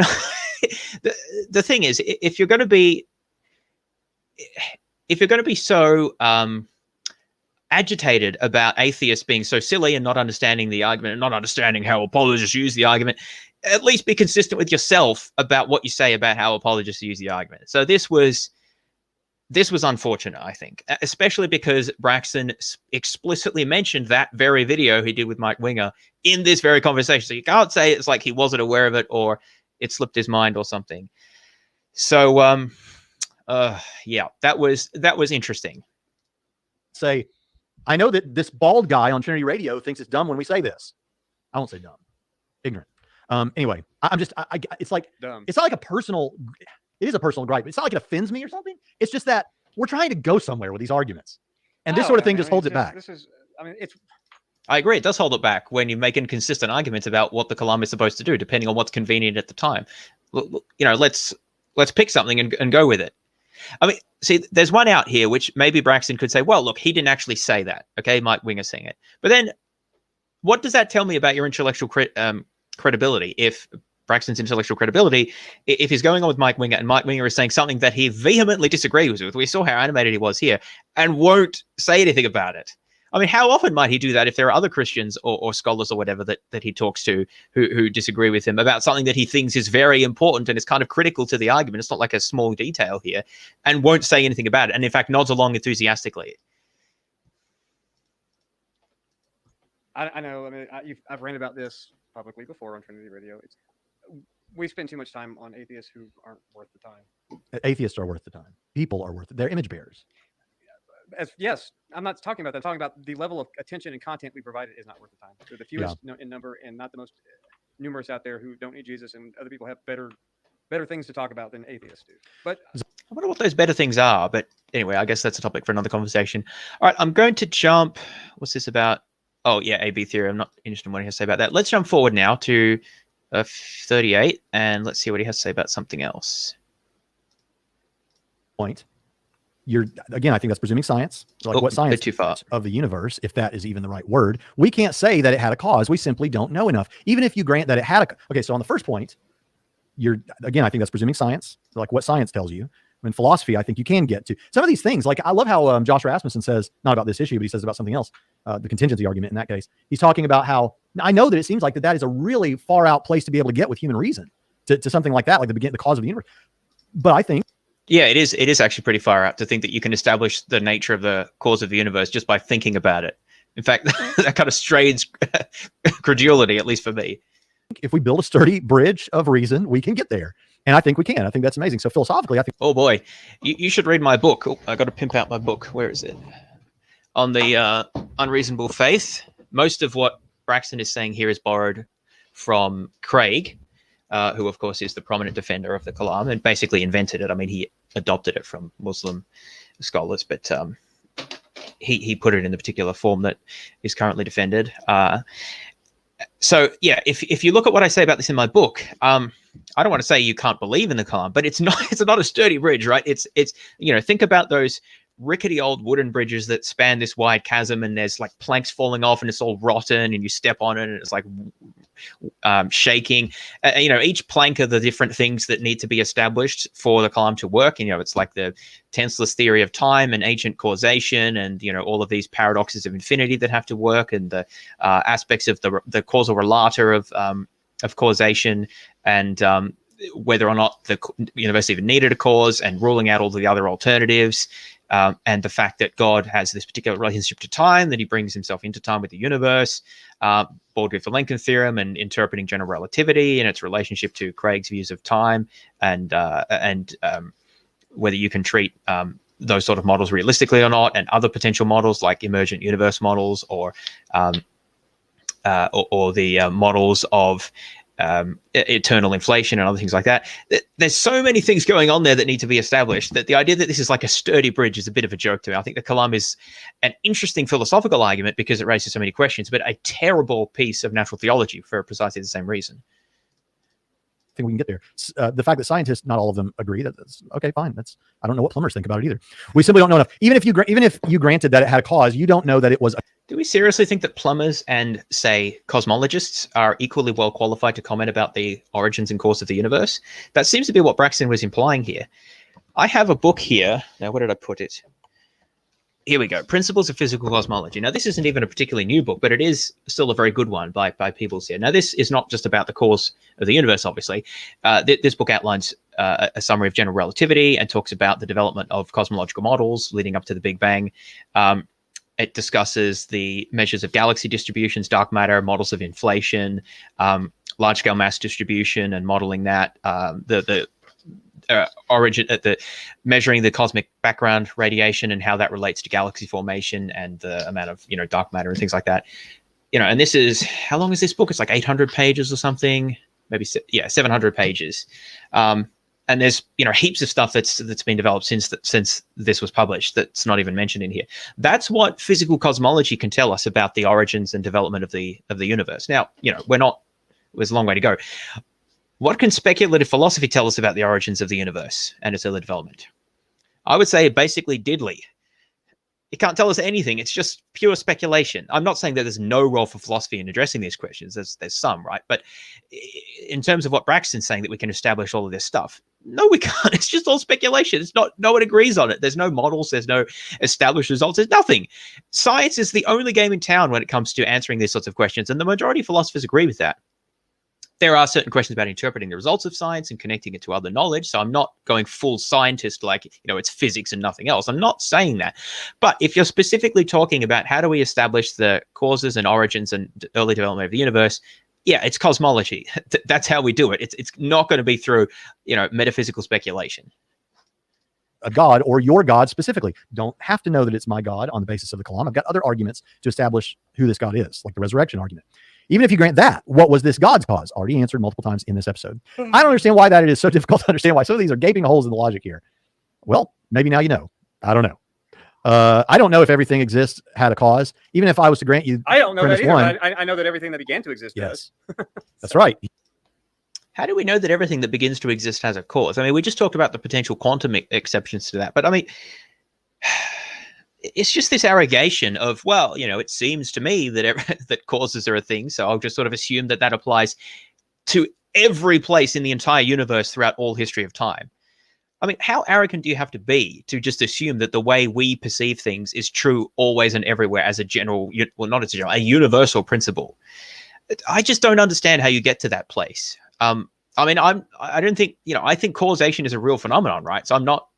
the thing is, if you're going to be so agitated about atheists being so silly and not understanding the argument and not understanding how apologists use the argument, at least be consistent with yourself about what you say about how apologists use the argument. So this was unfortunate, I think, especially because Braxton explicitly mentioned that very video he did with Mike Winger in this very conversation. So you can't say it's like he wasn't aware of it or it slipped his mind or something. So yeah, that was interesting. Say, I know that this bald guy on Trinity Radio thinks it's dumb when we say this. I won't say dumb, ignorant. Anyway, it's like dumb. It's not like a personal. It is a personal gripe. It's not like it offends me or something. It's just that we're trying to go somewhere with these arguments, and this sort of thing just holds it back. I agree. It does hold it back when you make inconsistent arguments about what the Kalam is supposed to do, depending on what's convenient at the time. Let's pick something and go with it. I mean, see, there's one out here which maybe Braxton could say, well, look, he didn't actually say that. Okay, Mike Winger saying it. But then what does that tell me about your intellectual credibility? If Braxton's intellectual credibility, if he's going on with Mike Winger and Mike Winger is saying something that he vehemently disagrees with, we saw how animated he was here, and won't say anything about it. I mean, how often might he do that if there are other Christians or scholars or whatever that he talks to who disagree with him about something that he thinks is very important and is kind of critical to the argument? It's not like a small detail here, and won't say anything about it, and in fact nods along enthusiastically. I know. I mean, I've ranted about this publicly before on Trinity Radio. We spend too much time on atheists who aren't worth the time. Atheists are worth the time. People are worth it. They're image bearers. Yes, I'm not talking about that. I'm talking about the level of attention and content we provided is not worth the time. They're the fewest in number and not the most numerous out there who don't need Jesus, and other people have better things to talk about than atheists do. But I wonder what those better things are. But anyway, I guess that's a topic for another conversation. All right, I'm going to jump. What's this about? Oh, yeah, AB theory. I'm not interested in what he has to say about that. Let's jump forward now to 38, and let's see what he has to say about something else. Point. Again, I think that's presuming science. So like what science too far of the universe, if that is even the right word. We can't say that it had a cause. We simply don't know enough. Even if you grant that it had okay, so on the first point, again, I think that's presuming science. So like what science tells you. In philosophy, I think you can get to some of these things. Like I love how Josh Rasmussen says, not about this issue, but he says about something else, the contingency argument in that case. He's talking about how, I know that it seems like that is a really far out place to be able to get with human reason to something like that, like the cause of the universe. But I think, yeah, it is actually pretty far out to think that you can establish the nature of the cause of the universe just by thinking about it. In fact, that kind of strains credulity, at least for me. If we build a sturdy bridge of reason, we can get there. And I think we can. I think that's amazing. So philosophically, I think... Oh, boy. You should read my book. Oh, I got to pimp out my book. Where is it? On the Unreasonable Faith. Most of what Braxton is saying here is borrowed from Craig, who, of course, is the prominent defender of the Kalam and basically invented it. I mean, he adopted it from Muslim scholars, but he put it in the particular form that is currently defended. So, yeah, if you look at what I say about this in my book, I don't want to say you can't believe in the Kalam, but it's not a sturdy bridge, right? It's think about those rickety old wooden bridges that span this wide chasm, and there's like planks falling off and it's all rotten and you step on it and it's like shaking. Each plank of the different things that need to be established for the Kalam to work. It's like the tenseless theory of time and ancient causation, and all of these paradoxes of infinity that have to work, and the aspects of the causal relator of causation, and whether or not the universe even needed a cause, and ruling out all the other alternatives. And the fact that God has this particular relationship to time, that he brings himself into time with the universe, Baldwin the Lincoln theorem, and interpreting general relativity and its relationship to Craig's views of time, and whether you can treat those sort of models realistically or not, and other potential models like emergent universe models, or the models of eternal inflation and other things like that. There's so many things going on there that need to be established, that the idea that this is like a sturdy bridge is a bit of a joke to me. I think the Kalam is an interesting philosophical argument because it raises so many questions, but a terrible piece of natural theology for precisely the same reason. I think we can get there. The fact that scientists, not all of them, agree that's okay, fine. I don't know what plumbers think about it either. We simply don't know enough. Even if you granted that it had a cause, you don't know that it was. Do we seriously think that plumbers and, say, cosmologists are equally well qualified to comment about the origins and course of the universe? That seems to be what Braxton was implying here. I have a book here. Now, where did I put it? Here we go. Principles of Physical Cosmology. Now, this isn't even a particularly new book, but it is still a very good one by Peebles here. Now, this is not just about the course of the universe, obviously. This book outlines a summary of general relativity and talks about the development of cosmological models leading up to the Big Bang. It discusses the measures of galaxy distributions, dark matter, models of inflation, large-scale mass distribution, and modeling that, the origin at the measuring the cosmic background radiation and how that relates to galaxy formation and the amount of dark matter and things like that. And this is, how long is this book? It's like 800 pages or something, maybe 700 pages. And there's heaps of stuff that's been developed since this was published that's not even mentioned in here. That's what physical cosmology can tell us about the origins and development of the universe. Now, there's a long way to go. What can speculative philosophy tell us about the origins of the universe and its early development? I would say basically diddly. It can't tell us anything. It's just pure speculation. I'm not saying that there's no role for philosophy in addressing these questions. There's some, right? But in terms of what Braxton's saying, that we can establish all of this stuff, no, we can't. It's just all speculation. It's not. No one agrees on it. There's no models. There's no established results. There's nothing. Science is the only game in town when it comes to answering these sorts of questions, and the majority of philosophers agree with that. There are certain questions about interpreting the results of science and connecting it to other knowledge. So I'm not going full scientist, like, it's physics and nothing else. I'm not saying that. But if you're specifically talking about how do we establish the causes and origins and early development of the universe, yeah, it's cosmology. That's how we do it. It's not going to be through, metaphysical speculation. A God, or your God specifically. Don't have to know that it's my God on the basis of the Kalam. I've got other arguments to establish who this God is, like the resurrection argument. Even if you grant that, what was this God's cause? Already answered multiple times in this episode. I don't understand why that is so difficult to understand, why some of these are gaping holes in the logic here. Well, maybe now you know. I don't know. I don't know if everything exists had a cause. Even if I was to grant you, I don't know that either. One, I know that everything that began to exist does. That's right. How do we know that everything that begins to exist has a cause? I mean, we just talked about the potential quantum exceptions to that, but I mean, it's just this arrogation of, well, it seems to me that that causes are a thing, so I'll just sort of assume that applies to every place in the entire universe throughout all history of time. I mean, how arrogant do you have to be to just assume that the way we perceive things is true always and everywhere as a general, well, not as a general, a universal principle? I just don't understand how you get to that place. I mean, I don't think, I think causation is a real phenomenon, right? So I'm not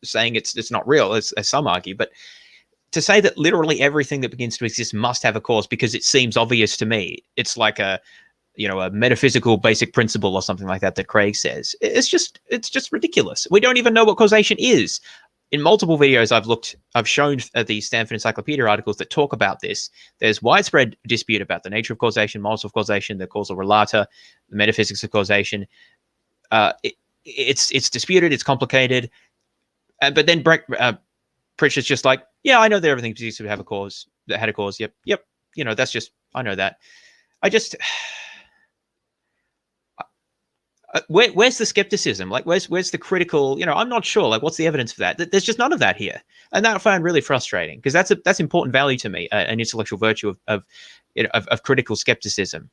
saying it's not real, as some argue, but to say that literally everything that begins to exist must have a cause because it seems obvious to me, it's like a metaphysical basic principle or something like that Craig says. It's just ridiculous. We don't even know what causation is. In multiple videos I've shown the Stanford Encyclopedia articles that talk about this. There's widespread dispute about the nature of causation, models of causation, the causal relator, the metaphysics of causation. It's disputed, it's complicated. But then Pritchett's just like, yeah, I know that everything exists to have a cause, that had a cause. Yep. that's just, I know that. where's the skepticism? Like, where's the critical? I'm not sure. Like, what's the evidence for that? There's just none of that here, and that I find really frustrating because that's important value to me, an intellectual virtue of critical skepticism.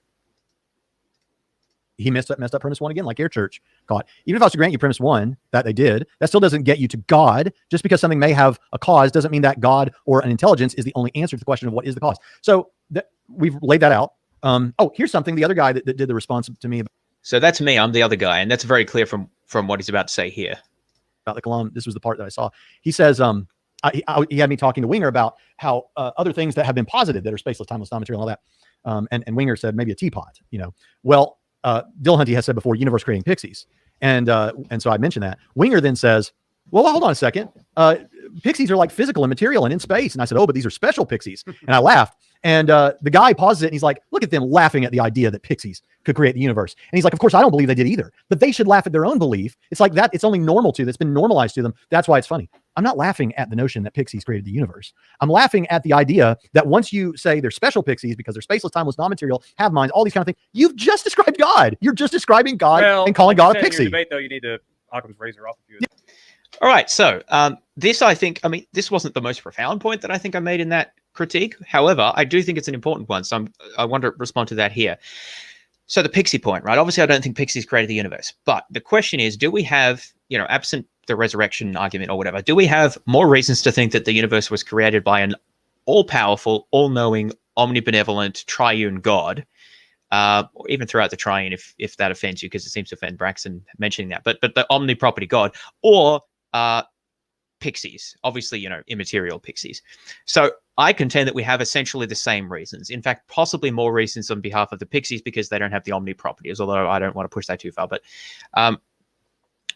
He messed up premise 1 again, like your church caught. Even if I was to grant you premise 1 that they did, that still doesn't get you to God. Just because something may have a cause doesn't mean that God or an intelligence is the only answer to the question of what is the cause. So we've laid that out. Here's something the other guy that did the response to me. So that's me. I'm the other guy, and that's very clear from what he's about to say here. About the Kalam, this was the part that I saw. He says, he had me talking to Winger about how other things that have been posited that are spaceless, timeless, non-material, and all that. And Winger said maybe a teapot. Well, Dillahunty has said before, universe creating pixies, and so I mentioned that. Winger then says, well, hold on a second. Pixies are like physical and material and in space. And I said, oh, but these are special pixies. And I laughed. And the guy pauses it and he's like, look at them laughing at the idea that pixies could create the universe. And he's like, of course, I don't believe they did either, but they should laugh at their own belief. It's like that. It's only normal to, that's been normalized to them. That's why it's funny. I'm not laughing at the notion that pixies created the universe. I'm laughing at the idea that once you say they're special pixies because they're spaceless, timeless, non-material, have minds, all these kind of things, you've just described God. You're just describing God and calling God a pixie. In your debate, though, you need to Occam's razor off of you. All right. So this wasn't the most profound point that I think I made in that critique. However, I do think it's an important one. So I want to respond to that here. So the Pixie point, right? Obviously, I don't think pixies created the universe. But the question is, do we have, absent the resurrection argument or whatever, do we have more reasons to think that the universe was created by an all-powerful, all-knowing, omnibenevolent, triune God? Or even throughout the triune, if that offends you, because it seems to offend Braxton mentioning that. But the omniproperty God, or pixies, obviously, immaterial pixies. So I contend that we have essentially the same reasons. In fact, possibly more reasons on behalf of the pixies because they don't have the omniproperties, although I don't want to push that too far. But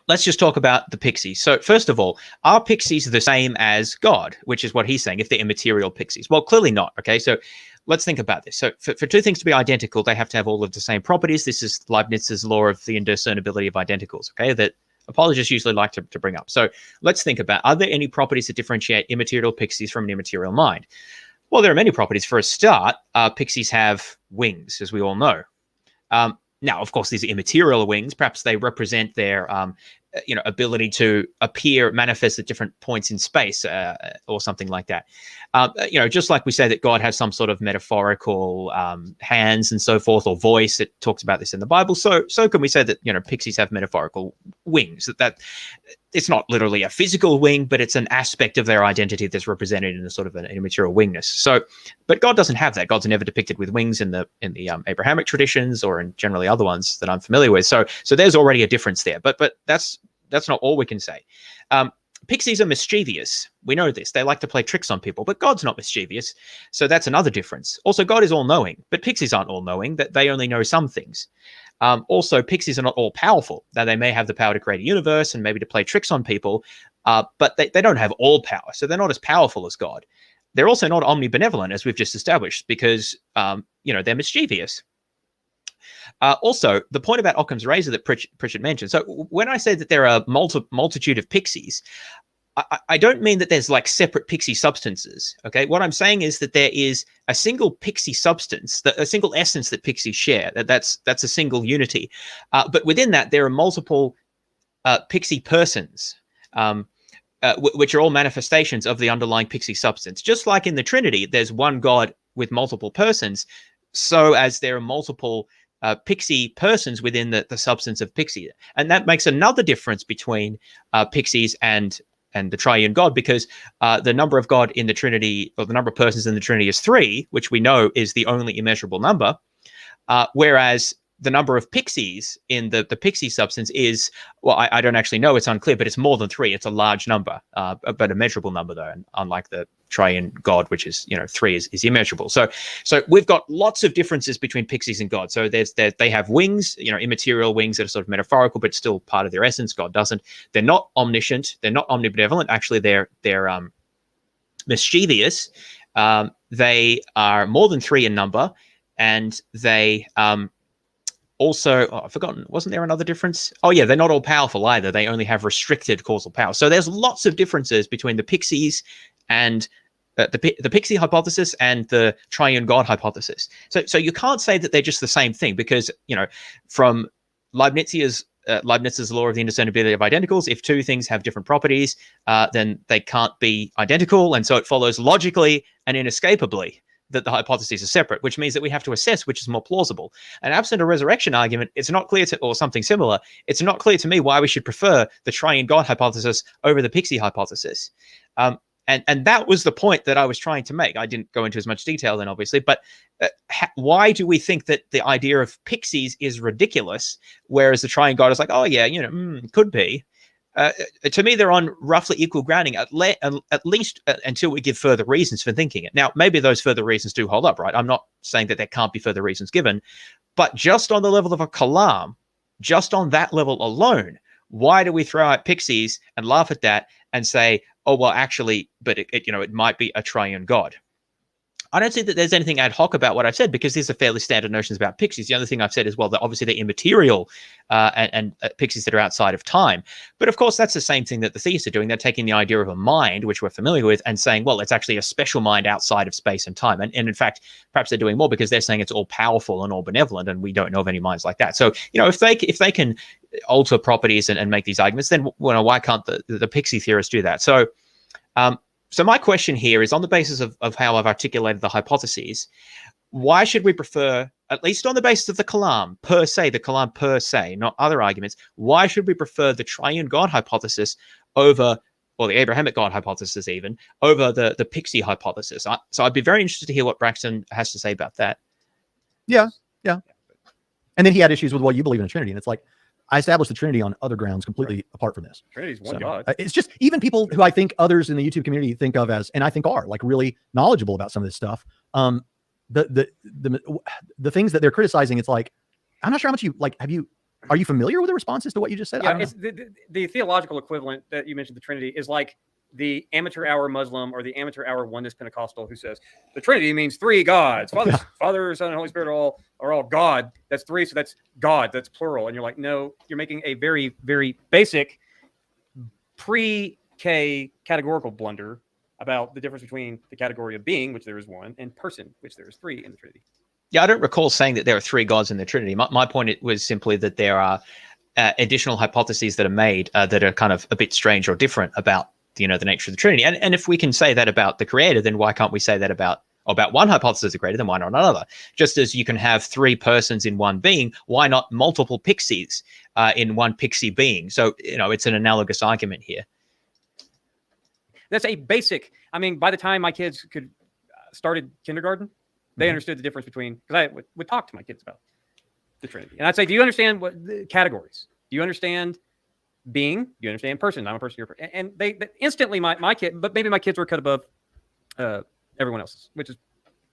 let's just talk about the pixies. So first of all, are pixies the same as God, which is what he's saying, if they're immaterial pixies? Well, clearly not. Okay, so let's think about this. So for two things to be identical, they have to have all of the same properties. This is Leibniz's law of the indiscernibility of identicals, okay, that apologists usually like to bring up. So let's think about, are there any properties that differentiate immaterial pixies from an immaterial mind? Well, there are many properties. For a start, pixies have wings, as we all know. Now, of course, these are immaterial wings. Perhaps they represent their ability to appear, manifest at different points in space or something like that. Just like we say that God has some sort of metaphorical hands and so forth, or voice. It talks about this in the Bible. So can we say that, pixies have metaphorical wings, that it's not literally a physical wing, but it's an aspect of their identity that's represented in a sort of an immaterial wingness. So, but God doesn't have that. God's never depicted with wings in the Abrahamic traditions or in generally other ones that I'm familiar with. So there's already a difference there. But that's not all we can say. Pixies are mischievous. We know this. They like to play tricks on people, but God's not mischievous. So that's another difference. Also, God is all-knowing, but pixies aren't all-knowing, that they only know some things. Also, pixies are not all-powerful. Now, they may have the power to create a universe and maybe to play tricks on people, but they don't have all power. So they're not as powerful as God. They're also not omnibenevolent, as we've just established, because, they're mischievous. Also, the point about Occam's razor that Pritchett mentioned. So when I say that there are multitude of pixies, I don't mean that there's like separate pixie substances. Okay, what I'm saying is that there is a single pixie substance, a single essence that pixies share. That's a single unity. But within that, there are multiple pixie persons, which are all manifestations of the underlying pixie substance. Just like in the Trinity, there's one God with multiple persons. So as there are multiple pixie persons within the substance of pixie, and that makes another difference between pixies and the triune God, because the number of God in the Trinity, or the number of persons in the Trinity, is 3, which we know is the only immeasurable number, whereas the number of pixies in the pixie substance is, well, I don't actually know, it's unclear, but it's more than 3. It's a large number, but a measurable number though, and unlike the triune God, which is 3 is immeasurable. So we've got lots of differences between pixies and God. So they have wings, immaterial wings that are sort of metaphorical, but still part of their essence. God doesn't. They're not omniscient. They're not omnibenevolent. Actually, they're mischievous. They are more than 3 in number, and they also, I've forgotten, wasn't there another difference? Oh yeah, they're not all powerful either. They only have restricted causal power. So there's lots of differences between the pixies and the Pixie hypothesis and the triune God hypothesis. So you can't say that they're just the same thing, because from Leibnizian Leibniz's law of the indiscernibility of identicals. If two things have different properties, then they can't be identical. And so it follows logically and inescapably that the hypotheses are separate, which means that we have to assess which is more plausible. And absent a resurrection argument, it's not clear to, or something similar, it's not clear to me why we should prefer the triune God hypothesis over the Pixie hypothesis. And that was the point that I was trying to make. I didn't go into as much detail then, obviously, but why do we think that the idea of Pixies is ridiculous, whereas the triune God is like, oh yeah, could be? To me, they're on roughly equal grounding, at least until we give further reasons for thinking it. Now, maybe those further reasons do hold up, right? I'm not saying that there can't be further reasons given, but just on the level of a Kalam, just on that level alone, why do we throw out Pixies and laugh at that and say, oh, well, actually, but it might be a triune God? I don't see that there's anything ad hoc about what I've said, because these are fairly standard notions about Pixies. The other thing I've said is, well, that obviously they're immaterial and Pixies that are outside of time. But of course, that's the same thing that the theists are doing. They're taking the idea of a mind, which we're familiar with, and saying, well, it's actually a special mind outside of space and time. And in fact, perhaps they're doing more because they're saying it's all powerful and all benevolent, and we don't know of any minds like that. So, if they can alter properties and make these arguments, then why can't the Pixie theorists do that? So my question here is, on the basis of how I've articulated the hypotheses, why should we prefer, at least on the basis of the Kalam per se, not other arguments, why should we prefer the triune God hypothesis over, or the Abrahamic God hypothesis even, over the Pixie hypothesis? So I'd be very interested to hear what Braxton has to say about that. Yeah. And then he had issues with, well, you believe in a Trinity. And it's like, I established the Trinity on other grounds completely apart from this. Trinity's one So, God. It's just, even people who I think others in the YouTube community think of as, and I think are like really knowledgeable about some of this stuff. The things that they're criticizing, it's like, I'm not sure how much are you familiar with the responses to what you just said? Yeah, it's the theological equivalent that you mentioned, the Trinity, is like the amateur hour Muslim or the amateur hour oneness Pentecostal who says the Trinity means three gods, Father, Son, and Holy Spirit are all God. That's three, so that's God. That's plural. And you're like, no, you're making a very, very basic pre-K categorical blunder about the difference between the category of being, which there is one, and person, which there is three in the Trinity. Yeah, I don't recall saying that there are three gods in the Trinity. My point was simply that there are additional hypotheses that are made that are kind of a bit strange or different about the nature of the Trinity. And if we can say that about the Creator, then why can't we say that about one hypothesis of the Creator? Then why not another? Just as you can have three persons in one being, why not multiple Pixies in one Pixie being? So it's an analogous argument here. That's a basic. I mean, by the time my kids started kindergarten, they understood the difference between, because I would talk to my kids about the Trinity, and I'd say, do you understand what the categories? Do you understand being? Do you understand person? I'm a person, you're a person. And they instantly, my kid, but maybe my kids were cut above everyone else's, which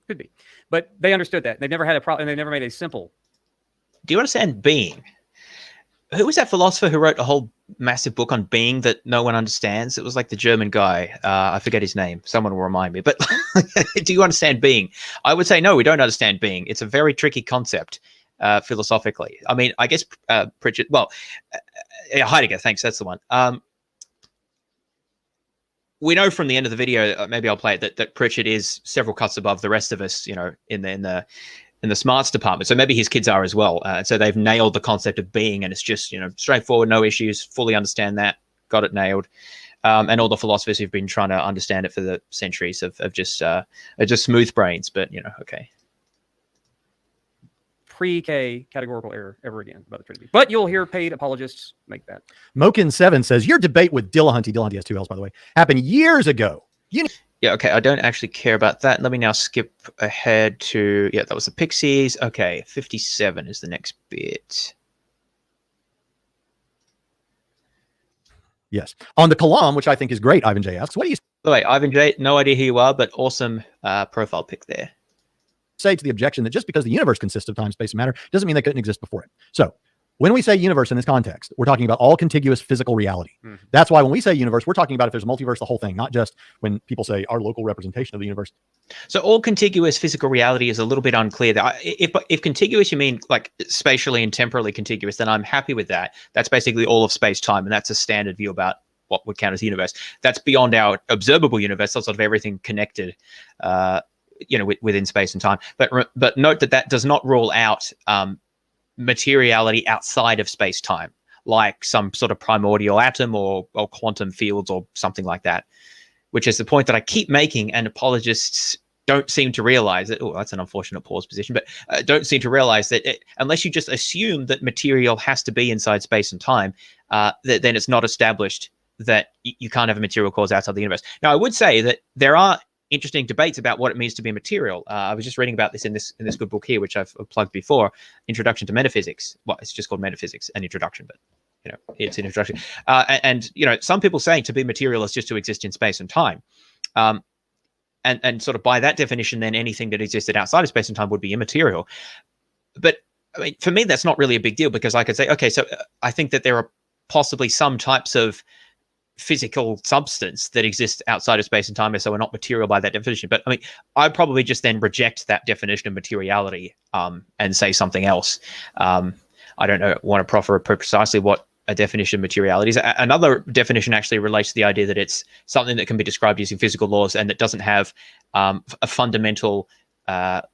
could be, but they understood that. They've never had a problem, and they've never made a simple. Do you understand being? Who was that philosopher who wrote a whole massive book on being that no one understands? It was like the German guy. I forget his name. Someone will remind me. But do you understand being? I would say no, we don't understand being. It's a very tricky concept philosophically. I mean, I guess Pritchett. Well, Heidegger. Thanks. That's the one. We know from the end of the video. Maybe I'll play it. That Pritchett is several cuts above the rest of us. In the smarts department. So maybe his kids are as well. So they've nailed the concept of being, and it's just, straightforward, no issues, fully understand that, got it nailed. And all the philosophers who've been trying to understand it for the centuries are just smooth brains, but okay. Pre-K categorical error ever again about the Trinity. But you'll hear paid apologists make that. Mokin7 says, your debate with Dillahunty has two L's, by the way, happened years ago. Yeah, okay, I don't actually care about that. Let me now skip ahead to, that was the Pixies. Okay, 57 is the next bit. Yes. On the Kalam, which I think is great, Ivan J asks, what do you By the way, Ivan J, no idea who you are, but awesome profile pic there. say to the objection that just because the universe consists of time, space, and matter doesn't mean they couldn't exist before it? So when we say universe in this context, we're talking about all contiguous physical reality. Mm-hmm. That's why when we say universe, we're talking about if there's a multiverse, the whole thing, not just when people say our local representation of the universe. So all contiguous physical reality is a little bit unclear there. If contiguous, you mean like spatially and temporally contiguous, then I'm happy with that. That's basically all of space-time, and that's a standard view about what would count as the universe. That's beyond our observable universe. That's sort of everything connected, within space and time. But note that does not rule out materiality outside of space-time. like some sort of primordial atom or quantum fields or something like that, which is the point that I keep making, and apologists don't seem to realize that. Oh, that's an unfortunate pause position, but don't seem to realize that unless you just assume that material has to be inside space and time, then it's not established that you can't have a material cause outside the universe. Now, I would say that there are interesting debates about what it means to be material. I was just reading about this in this good book here, which I've plugged before, Introduction to Metaphysics. Well, it's just called Metaphysics, an introduction, but it's an introduction. And some people saying to be material is just to exist in space and time. And sort of by that definition, then anything that existed outside of space and time would be immaterial. But I mean, for me, that's not really a big deal, because I could say, okay, so I think that there are possibly some types of physical substance that exists outside of space and time, so we're not material by that definition. But I mean, I'd probably just then reject that definition of materiality and say something else. I don't know, want to proffer precisely what a definition of materiality is. Another definition actually relates to the idea that it's something that can be described using physical laws and that doesn't have a fundamental that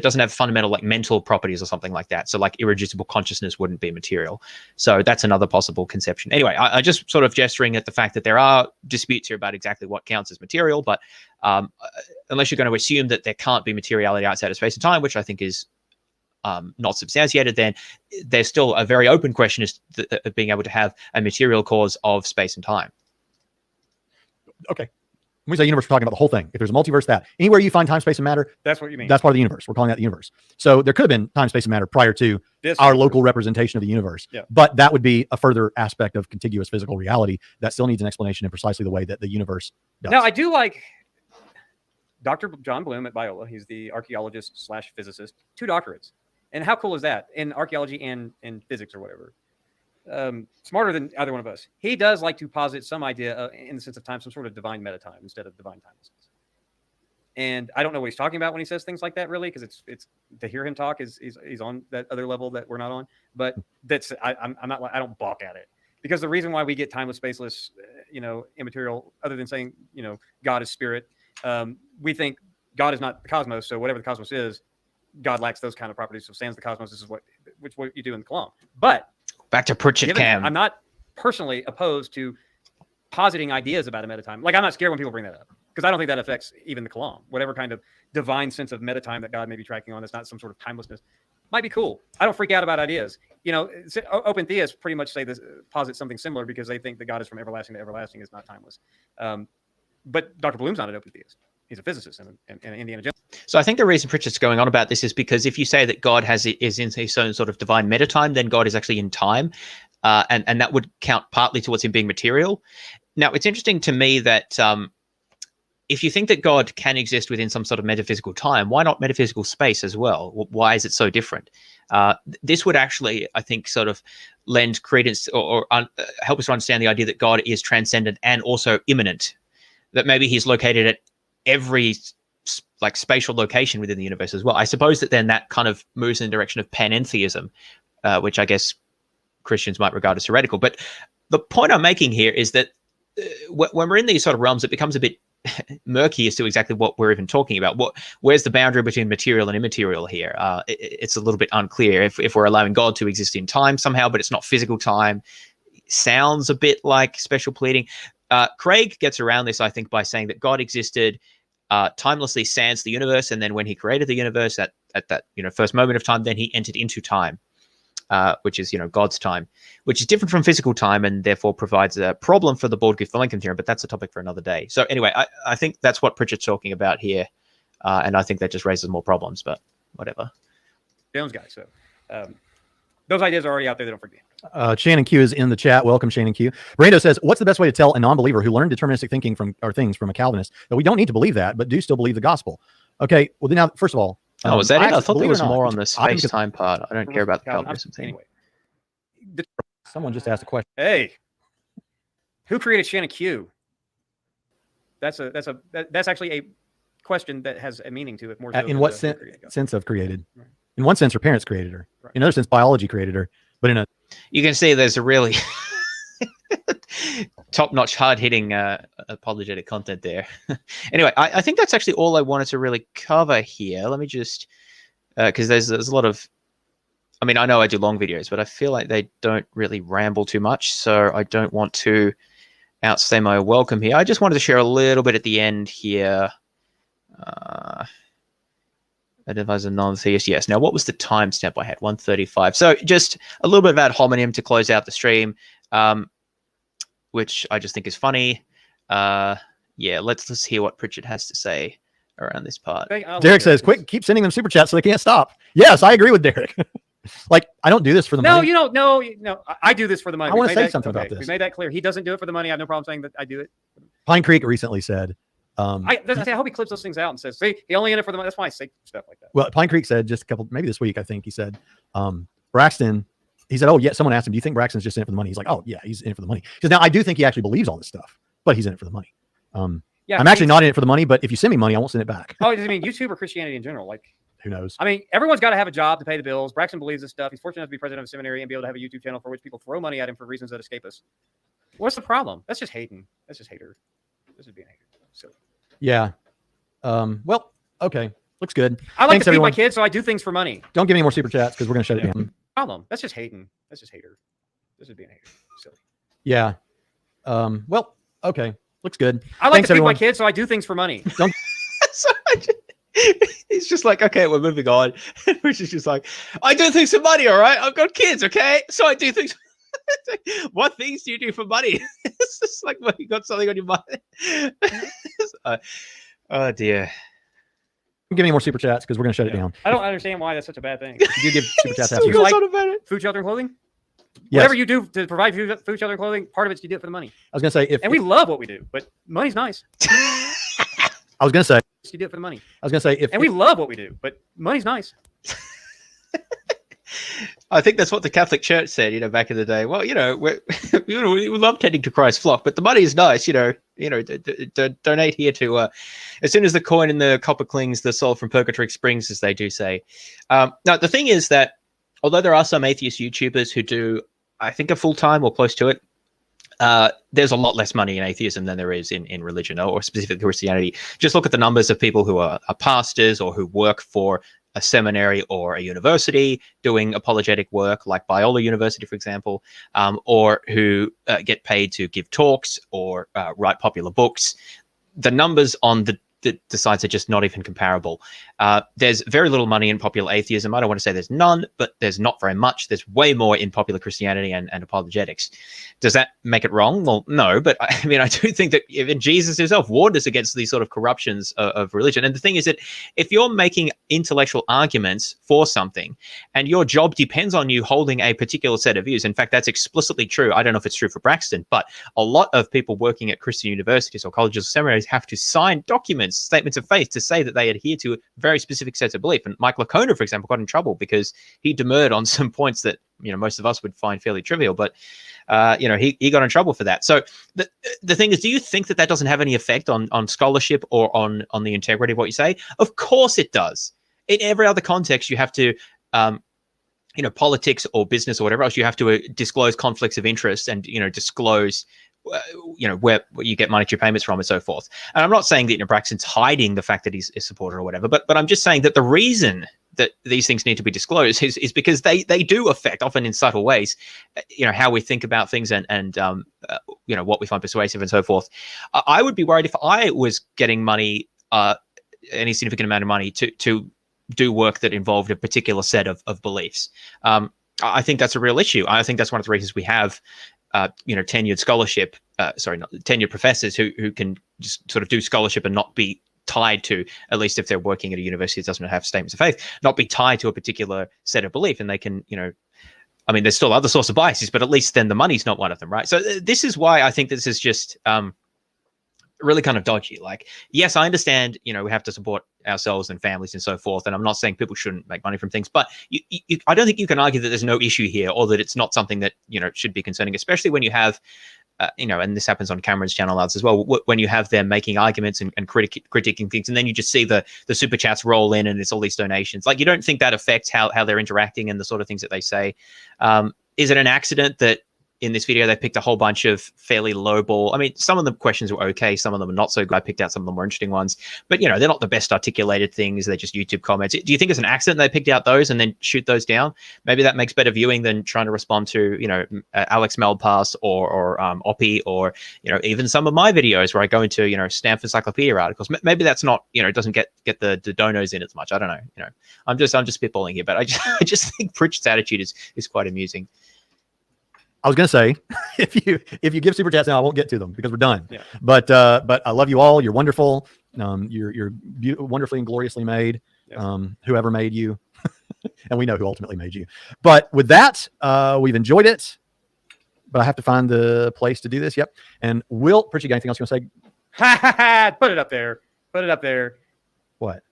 doesn't have fundamental like mental properties or something like that. So like irreducible consciousness wouldn't be material. So that's another possible conception. Anyway, I just sort of gesturing at the fact that there are disputes here about exactly what counts as material, but unless you're going to assume that there can't be materiality outside of space and time, which I think is not substantiated, then there's still a very open question of being able to have a material cause of space and time. Okay. When we say universe, we're talking about the whole thing. If there's a multiverse, that anywhere you find time, space, and matter, That's what you mean. that's part of the universe. We're calling that the universe. So there could have been time, space, and matter prior to This our universe. local representation of the universe. Yeah. But that would be a further aspect of contiguous physical reality that still needs an explanation in precisely the way that the universe does. Now, I do like Dr. John Bloom at Biola. He's the archaeologist / physicist, 2 doctorates. And how cool is that in archaeology and in physics or whatever? Smarter than either one of us. He does like to posit some idea in the sense of time, some sort of divine metatime instead of divine timelessness. And I don't know what he's talking about when he says things like that, really, because it's to hear him talk is he's on that other level that we're not on. But that's I'm not, I don't balk at it, because the reason why we get timeless, spaceless, immaterial, other than saying God is spirit, we think God is not the cosmos. So whatever the cosmos is, God lacks those kind of properties. So sans the cosmos, this is what you do in the Kalam. But Back to Pritchett, Cam. I'm not personally opposed to positing ideas about a metatime. Like, I'm not scared when people bring that up, because I don't think that affects even the Kalam. Whatever kind of divine sense of metatime that God may be tracking on, that's not some sort of timelessness, might be cool. I don't freak out about ideas. Open theists pretty much say this, posit something similar, because they think that God is from everlasting to everlasting, is not timeless. But Dr. Bloom's not an open theist. He's a physicist and Indiana Jones. So I think the reason Pritchett's going on about this is because if you say that God is in his own sort of divine metatime, then God is actually in time, and that would count partly towards him being material. Now, it's interesting to me that if you think that God can exist within some sort of metaphysical time, why not metaphysical space as well? Why is it so different? This would actually, I think, sort of lend credence or help us to understand the idea that God is transcendent and also immanent, that maybe he's located at every like spatial location within the universe as well. I suppose that then that kind of moves in the direction of panentheism, which I guess Christians might regard as heretical. But the point I'm making here is that when we're in these sort of realms, it becomes a bit murky as to exactly what we're even talking about. Where's the boundary between material and immaterial here? It's a little bit unclear. If we're allowing God to exist in time somehow, but it's not physical time, sounds a bit like special pleading. Craig gets around this, I think, by saying that God existed timelessly sans the universe, and then when he created the universe at that first moment of time, then he entered into time, which is God's time, which is different from physical time, and therefore provides a problem for the Bald-Gift-Vilenkin theorem. But that's a topic for another day. So anyway, I think that's what Pritchett's talking about here, and I think that just raises more problems. But whatever. Jones guy. So those ideas are already out there. They don't forget. Shannon Q is in the chat. Welcome, Shannon Q. Brando says, what's the best way to tell a non-believer who learned deterministic thinking from a Calvinist that we don't need to believe that, but do still believe the gospel? Okay. Well, then now, first of all, was that it? I thought there believe was it or not, more on the space-time part. I don't care about the Calvinism thing. Anyway, someone just asked a question. hey, who created Shannon Q? That's actually a question that has a meaning to it. More so In what sense of created? Right. In one sense, her parents created her. Right. In another sense, biology created her. But in a you can see there's a really top-notch, hard-hitting apologetic content there. Anyway, I think that's actually all I wanted to really cover here. Let me just, because there's a lot of I mean, I know I do long videos, but I feel like they don't really ramble too much, so I don't want to outstay my welcome here. I just wanted to share a little bit at the end here. Identifies a non-theist. Yes. Now, what was the timestamp I had? 1:35. So just a little bit of ad hominem to close out the stream, which I just think is funny. Yeah, let's hear what Pritchett has to say around this part. Derek says, "Quick, keep sending them super chats so they can't stop." Yes, I agree with Derek. Like, I don't do this for the money. No, I do this for the money. I want to say something about this. We made that clear. He doesn't do it for the money. I have no problem saying that I do it. Pine Creek recently said, I hope he clips those things out and says, "See, he only in it for the money." That's why I say stuff like that. well, Pine Creek said just a couple, maybe this week, I think he said, Braxton, he said, "Oh yeah," someone asked him, "Do you think Braxton's just in it for the money?" He's like, "Oh yeah, he's in it for the money." Because now I do think he actually believes all this stuff, but he's in it for the money. Yeah, I'm actually not in it for the money, but if you send me money, I won't send it back. Oh, does it mean YouTube or Christianity in general? Like, Who knows? I mean, everyone's got to have a job to pay the bills. Braxton believes this stuff. He's fortunate enough to be president of a seminary and be able to have a YouTube channel for which people throw money at him for reasons that escape us. What's the problem? That's just hating. That's just hater. This is being a hater. Silly. Yeah. Well, okay. Looks good. I like Thanks, to feed everyone. my kids, so I do things for money. Don't give me any more super chats because we're going to shut it down. Problem. That's just hating. That's just hater. This is being a hater. Silly. Yeah. Well, okay. Looks good. I like Thanks, to feed everyone. my kids, so I do things for money. So he's just like, okay, we're moving on. Which is just like, I do things for money, all right? I've got kids, okay? So I do things. What things do you do for money? It's just like, well, you got something on your mind. Oh dear. Don't give me any more super chats because we're going to shut it down. I don't understand why that's such a bad thing. You do give super chats Still after goes like- on about it. Food, shelter, and clothing. Yes. Whatever you do to provide food, shelter, and clothing, part of it's you do it for the money. I was going to say, if And we love what we do, but money's nice. I was going to say, You do it for the money. I was going to say, if And we love what we do, but money's nice. I think that's what the Catholic Church said, back in the day. Well, we love tending to Christ's flock, but the money is nice, donate here to, as soon as the coin and the copper clings, the soul from purgatory springs, as they do say. Now, the thing is that although there are some atheist YouTubers who do, I think, a full-time or close to it, there's a lot less money in atheism than there is in religion or specifically Christianity. Just look at the numbers of people who are pastors or who work for a seminary or a university doing apologetic work, like Biola University, for example, or who get paid to give talks or write popular books. The numbers on the sides are just not even comparable. There's very little money in popular atheism. I don't want to say there's none, but there's not very much. There's way more in popular Christianity and apologetics. Does that make it wrong? Well, no, but I mean, I do think that even Jesus himself warned us against these sort of corruptions of religion. And the thing is that if you're making intellectual arguments for something and your job depends on you holding a particular set of views, in fact, that's explicitly true. I don't know if it's true for Braxton, but a lot of people working at Christian universities or colleges or seminaries have to sign documents, statements of faith, to say that they adhere to very specific sets of belief. And Mike Lacona, for example, got in trouble because he demurred on some points that most of us would find fairly trivial, but he got in trouble for that. So the thing is, do you think that doesn't have any effect on scholarship or on the integrity of what you say? Of course it does. In every other context, you have to politics or business or whatever else, you have to disclose conflicts of interest and disclose where you get monetary payments from and so forth. And I'm not saying that Braxton's hiding the fact that he's a supporter or whatever, but I'm just saying that the reason that these things need to be disclosed is because they do affect, often in subtle ways, how we think about things and what we find persuasive and so forth. I would be worried if I was getting money, any significant amount of money to do work that involved a particular set of beliefs. I think that's a real issue. I think that's one of the reasons we have tenured scholarship, tenured professors who can just sort of do scholarship and not be tied to, at least if they're working at a university that doesn't have statements of faith, not be tied to a particular set of belief. And they can, there's still other sorts of biases, but at least then the money's not one of them, right? So this is why I think this is just really kind of dodgy. Like, yes, I understand, we have to support ourselves and families and so forth. And I'm not saying people shouldn't make money from things, but I don't think you can argue that there's no issue here or that it's not something that, should be concerning, especially when you have, and this happens on Cameron's channel ads as well, when you have them making arguments and critiquing things, and then you just see the super chats roll in and it's all these donations. Like, you don't think that affects how they're interacting and the sort of things that they say. Is it an accident that in this video, they picked a whole bunch of fairly lowball. I mean, some of the questions were okay, some of them are not so good. I picked out some of the more interesting ones, but you know, they're not the best articulated things. They're just YouTube comments. Do you think it's an accident they picked out those and then shoot those down? Maybe that makes better viewing than trying to respond to, you know, Alex Malpass or Oppie, or you know, even some of my videos where I go into, you know, Stanford Encyclopedia articles. Maybe that's not, you know, it doesn't get the donos in as much. I don't know. You know, I'm just spitballing here, but I just think Pritchett's attitude is quite amusing. I was going to say, if you give super chats now, I won't get to them because we're done. Yeah. But I love you all. You're wonderful. You're wonderfully and gloriously made. Yes. Whoever made you, and we know who ultimately made you. But with that, we've enjoyed it. But I have to find the place to do this. Yep. And Pritchett, you got anything else you want to say? Ha ha ha! Put it up there. Put it up there. What?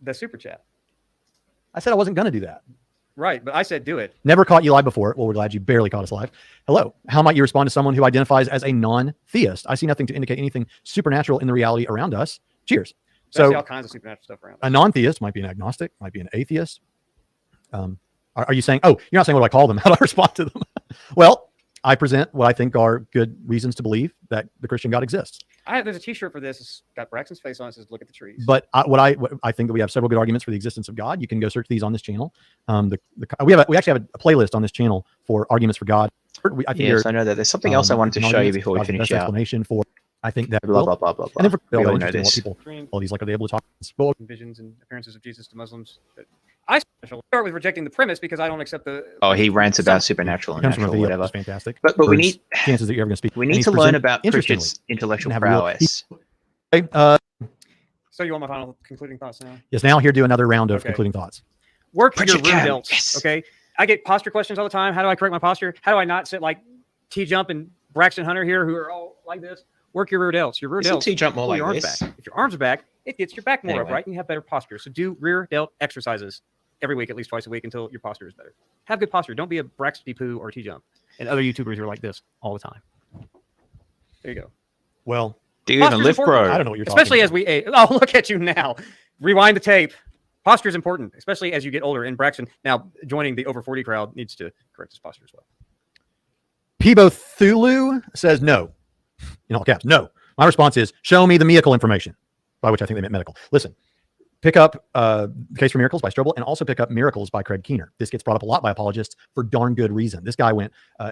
The super chat. I said I wasn't going to do that. Right, but I said do it. Never caught you live before. Well, we're glad you barely caught us live. Hello. How might you respond to someone who identifies as a non-theist? I see nothing to indicate anything supernatural in the reality around us. Cheers. I see So all kinds of supernatural stuff around. a non-theist might be an agnostic, might be an atheist. Are you saying, oh, you're not saying what do I call them? How do I respond to them? Well, I present what I think are good reasons to believe that the Christian God exists. There's a T-shirt for this. It's got Braxton's face on it. It says, "Look at the trees." But what I think that we have several good arguments for the existence of God. You can go search these on this channel. We actually have a playlist on this channel for arguments for God. I think Yes, I know that. There's something else I wanted to show you before we God's finish best out. explanation for. I think that Blah, blah, blah, blah, and then for blah. We all all that know interesting, this. what people, all these like, are they able to talk? Well, Visions and appearances of Jesus to Muslims. I start with rejecting the premise because I don't accept the. Oh, he rants about supernatural it and comes from a natural, video, whatever. it's fantastic. But we There's need chances that you're ever going to speak. we And need he's to learn present- about interestingly, Pritchett's intellectual have a real- prowess. Okay, So you want my final concluding thoughts now? yes, now here do another round of Okay. concluding thoughts. Work your Pritchett rear can. delts. Yes. Okay. I get posture questions all the time. How do I correct my posture? How do I not sit like T-Jump and Braxton Hunter here, who are all like this? Work your rear delts. Your rear Isn't delts. T-jump more pull like your arms this? back. If your arms are back, it gets your back more Anyway. upright and you have better posture. So do rear delt exercises every week, at least twice a week, until your posture is better. Have good posture. Don't be a Braxton Poo or T-Jump and other YouTubers who are like this all the time. There you go. Well, Do you even Posture's lift, important. bro? I don't know what you're Especially talking as we age. Oh, look at you now. Rewind the tape. Posture is important, especially as you get older. And Braxton, now joining the over 40 crowd, needs to correct his posture as well. Peebo Thulu says no. In all caps, no. My response is, show me the medical information, by which I think they meant medical. Listen, pick up The Case for Miracles by Strobel, and also pick up Miracles by Craig Keener. This gets brought up a lot by apologists for darn good reason. This guy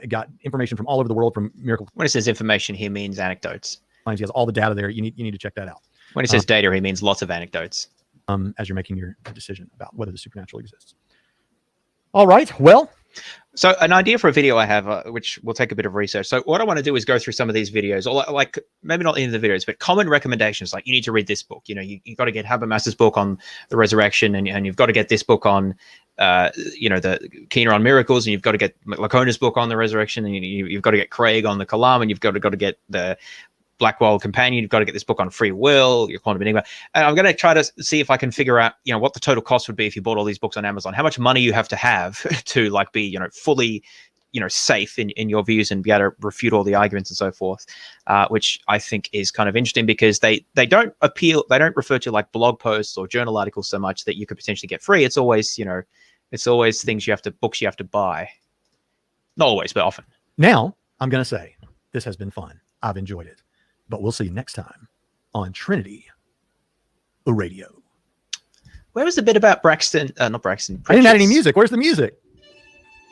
got information from all over the world from Miracle When it says information, he means anecdotes. Minds. He has all the data there. You need to check that out When it says data, he means lots of anecdotes. as you're making your decision about whether the supernatural exists. All right. Well, So an idea for a video I have, which will take a bit of research. So what I want to do is go through some of these videos, or like maybe not in the videos, but common recommendations. Like you need to read this book. You know, you got to get Habermas's book on the resurrection, and you've got to get this book on, the Keener on miracles, and you've got to get Lacona's book on the resurrection, and you've got to get Craig on the Kalam, and you've got to get the Blackwell Companion. You've got to get this book on free will, your Quantum Enigma. And I'm going to try to see if I can figure out, what the total cost would be if you bought all these books on Amazon, how much money you have to have to like be, fully, safe in your views and be able to refute all the arguments and so forth, which I think is kind of interesting because they don't refer to like blog posts or journal articles so much that you could potentially get free. It's always, books you have to buy. Not always, but often. now I'm going to say this has been fun. I've enjoyed it. But we'll see you next time on Trinity Radio. Where was the bit about Braxton? Not Braxton. I didn't add any Pritchett's- music. Where's the music?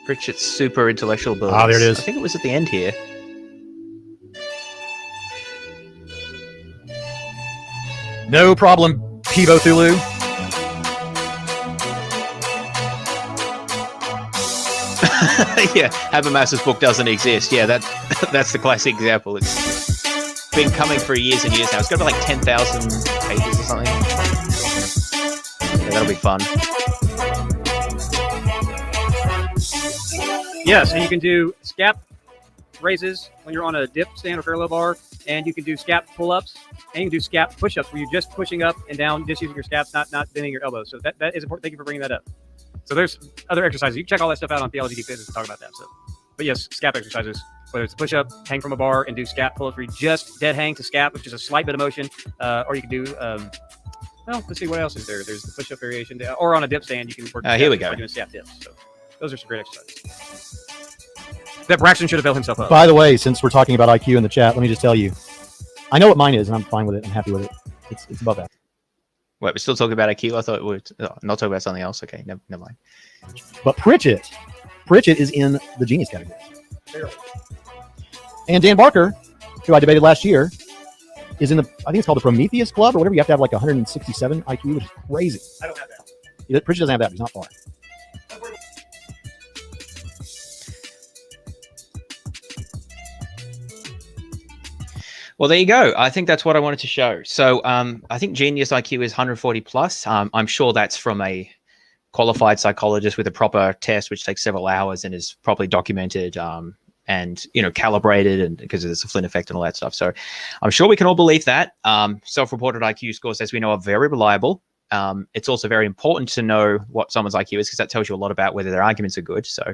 Pritchett's super intellectual abilities. Ah, there it is. I think it was at the end here. No problem, Peebo Thulu. Yeah, Habermas's book doesn't exist. Yeah, that's the classic example. It's been coming for years and years now. It's got to be like 10,000 pages or something. Yeah, that'll be fun. Yes, and you can do scap raises when you're on a dip stand or parallel bar, and you can do scap pull-ups, and you can do scap push-ups where you're just pushing up and down, just using your scaps, not bending your elbows. So that is important. Thank you for bringing that up. So there's other exercises. You can check all that stuff out on Theology Deep Fitness and talk about that. So, but yes, scap exercises, whether it's a push-up, hang from a bar, and do scap pull-ups where you just dead hang to scap, which is a slight bit of motion, or you can do. Let's see what else is there. There's the push-up variation, or on a dip stand, you can work. Here we go. Doing scap dips. So those are some great exercises. that Braxton should avail himself of. By the way, since we're talking about IQ in the chat, let me just tell you, I know what mine is, and I'm fine with it. I'm happy with it. It's above that. Wait, we're still talking about IQ? I thought we were not talking about something else. Okay, never mind. But Pritchett is in the genius category. And Dan Barker, who I debated last year, is in the, I think it's called the Prometheus Club or whatever. You have to have like 167 IQ, which is crazy. I don't have that. Pritchett doesn't have that. He's not far. Well, there you go. I think that's what I wanted to show. So I think genius IQ is 140 plus. I'm sure that's from a qualified psychologist with a proper test, which takes several hours and is properly documented and, you know, calibrated, and because of the Flynn effect and all that stuff. So I'm sure we can all believe that. Self-reported IQ scores, as we know, are very reliable. It's also very important to know what someone's IQ is, because that tells you a lot about whether their arguments are good. So,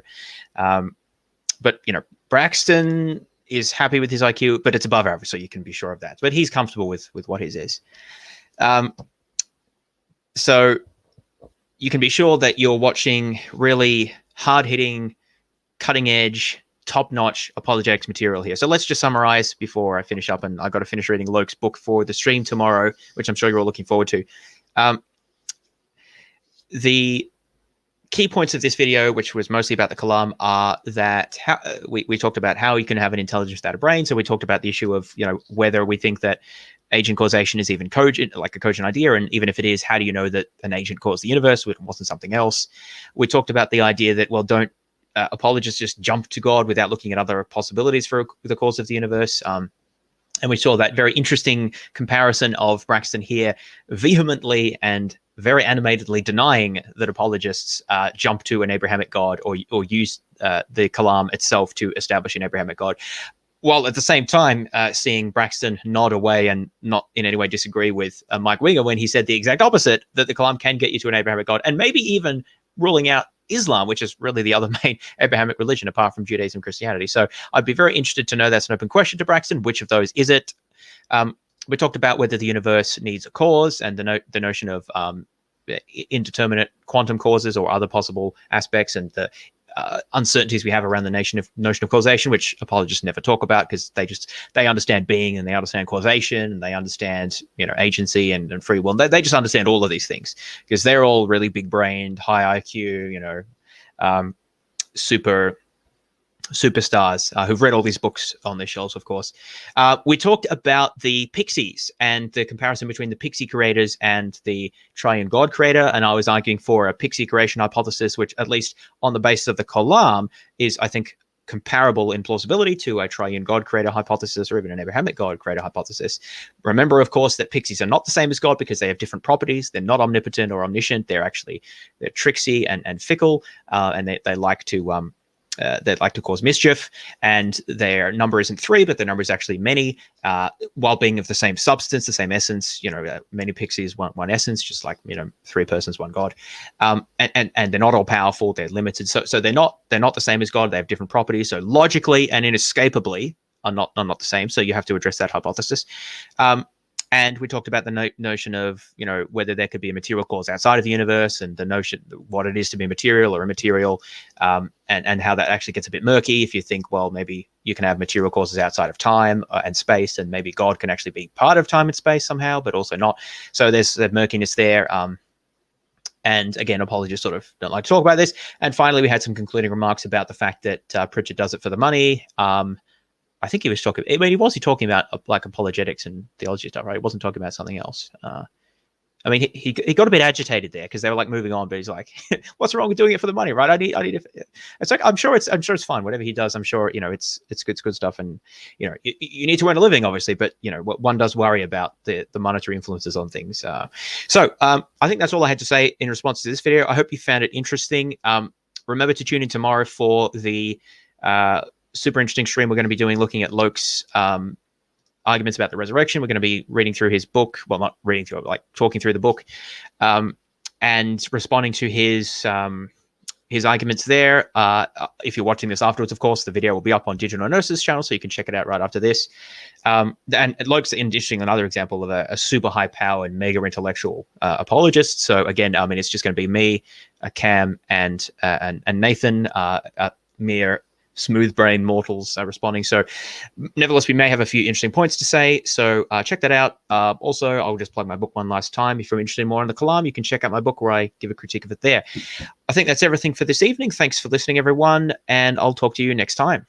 but, you know, Braxton is happy with his IQ, but it's above average, so you can be sure of that. But he's comfortable with what his is. So you can be sure that you're watching really hard-hitting, cutting-edge, top-notch apologetics material here. So let's just summarize before I finish up, and I've got to finish reading Loke's book for the stream tomorrow, which I'm sure you're all looking forward to. The key points of this video, which was mostly about the Kalam, are that we talked about how you can have an intelligence without a brain. So we talked about the issue of, you know, whether we think that agent causation is even cogent, like a cogent idea, and even if it is, how do you know that an agent caused the universe, it wasn't something else? We talked about the idea that, well, don't apologists just jump to God without looking at other possibilities for the cause of the universe. And we saw that very interesting comparison of Braxton here vehemently and very animatedly denying that apologists jump to an Abrahamic God or use the Kalam itself to establish an Abrahamic God, while at the same time seeing Braxton nod away and not in any way disagree with Mike Winger when he said the exact opposite, that the Kalam can get you to an Abrahamic God, and maybe even ruling out Islam, which is really the other main Abrahamic religion apart from Judaism and Christianity. So I'd be very interested to know, that's an open question to Braxton, which of those is it? We talked about whether the universe needs a cause, and the notion of indeterminate quantum causes or other possible aspects, and the uncertainties we have around the notion of causation, which apologists never talk about, because they understand being, and they understand causation, and they understand, you know, agency and free will. They just understand all of these things because they're all really big brained, high IQ, you know, superstars who've read all these books on their shelves, of course. We talked about the Pixies and the comparison between the Pixie creators and the Triune God creator, and I was arguing for a Pixie creation hypothesis, which, at least on the basis of the Kalam, is, I think, comparable in plausibility to a Triune God creator hypothesis, or even an Abrahamic God creator hypothesis. Remember, of course, that Pixies are not the same as God because they have different properties. They're not omnipotent or omniscient. They're tricksy and fickle, and they like to cause mischief, and their number isn't 3, but their number is actually many, while being of the same substance, the same essence. You know, many Pixies, one essence, just like, you know, 3 persons, 1 God. And they're not all powerful. They're limited. So they're not the same as God. They have different properties. So logically and inescapably are not the same. So you have to address that hypothesis. And we talked about the notion of, you know, whether there could be a material cause outside of the universe, and the notion what it is to be material or immaterial, and how that actually gets a bit murky if you think, well, maybe you can have material causes outside of time and space, and maybe God can actually be part of time and space somehow, but also not. So there's the murkiness there. And again, apologists sort of don't like to talk about this. And finally, we had some concluding remarks about the fact that Pritchett does it for the money. I think he was talking. I mean, he was talking about like apologetics and theology stuff, right? He wasn't talking about something else. I mean, he got a bit agitated there because they were like moving on, but he's like, "What's wrong with doing it for the money, right? I need it." It's like I'm sure it's fine. Whatever he does, I'm sure, you know, it's good stuff, and you know, you need to earn a living, obviously, but you know, one does worry about the monetary influences on things. So I think that's all I had to say in response to this video. I hope you found it interesting. Remember to tune in tomorrow for the super interesting stream we're going to be doing, looking at Loke's arguments about the resurrection. We're going to be reading through his book. Well, not reading through it, but like talking through the book, and responding to his arguments there. If you're watching this afterwards, of course, the video will be up on Digital Gnosis channel, so you can check it out right after this. And Loke's interesting, another example of a super high-powered, mega intellectual apologist. So again, I mean, it's just going to be me, Cam, and Nathan, mere smooth brain mortals responding. So nevertheless, we may have a few interesting points to say. So check that out. Also, I'll just plug my book one last time. If you're interested more in the Kalam, you can check out my book where I give a critique of it there. I think that's everything for this evening. Thanks for listening, everyone, and I'll talk to you next time.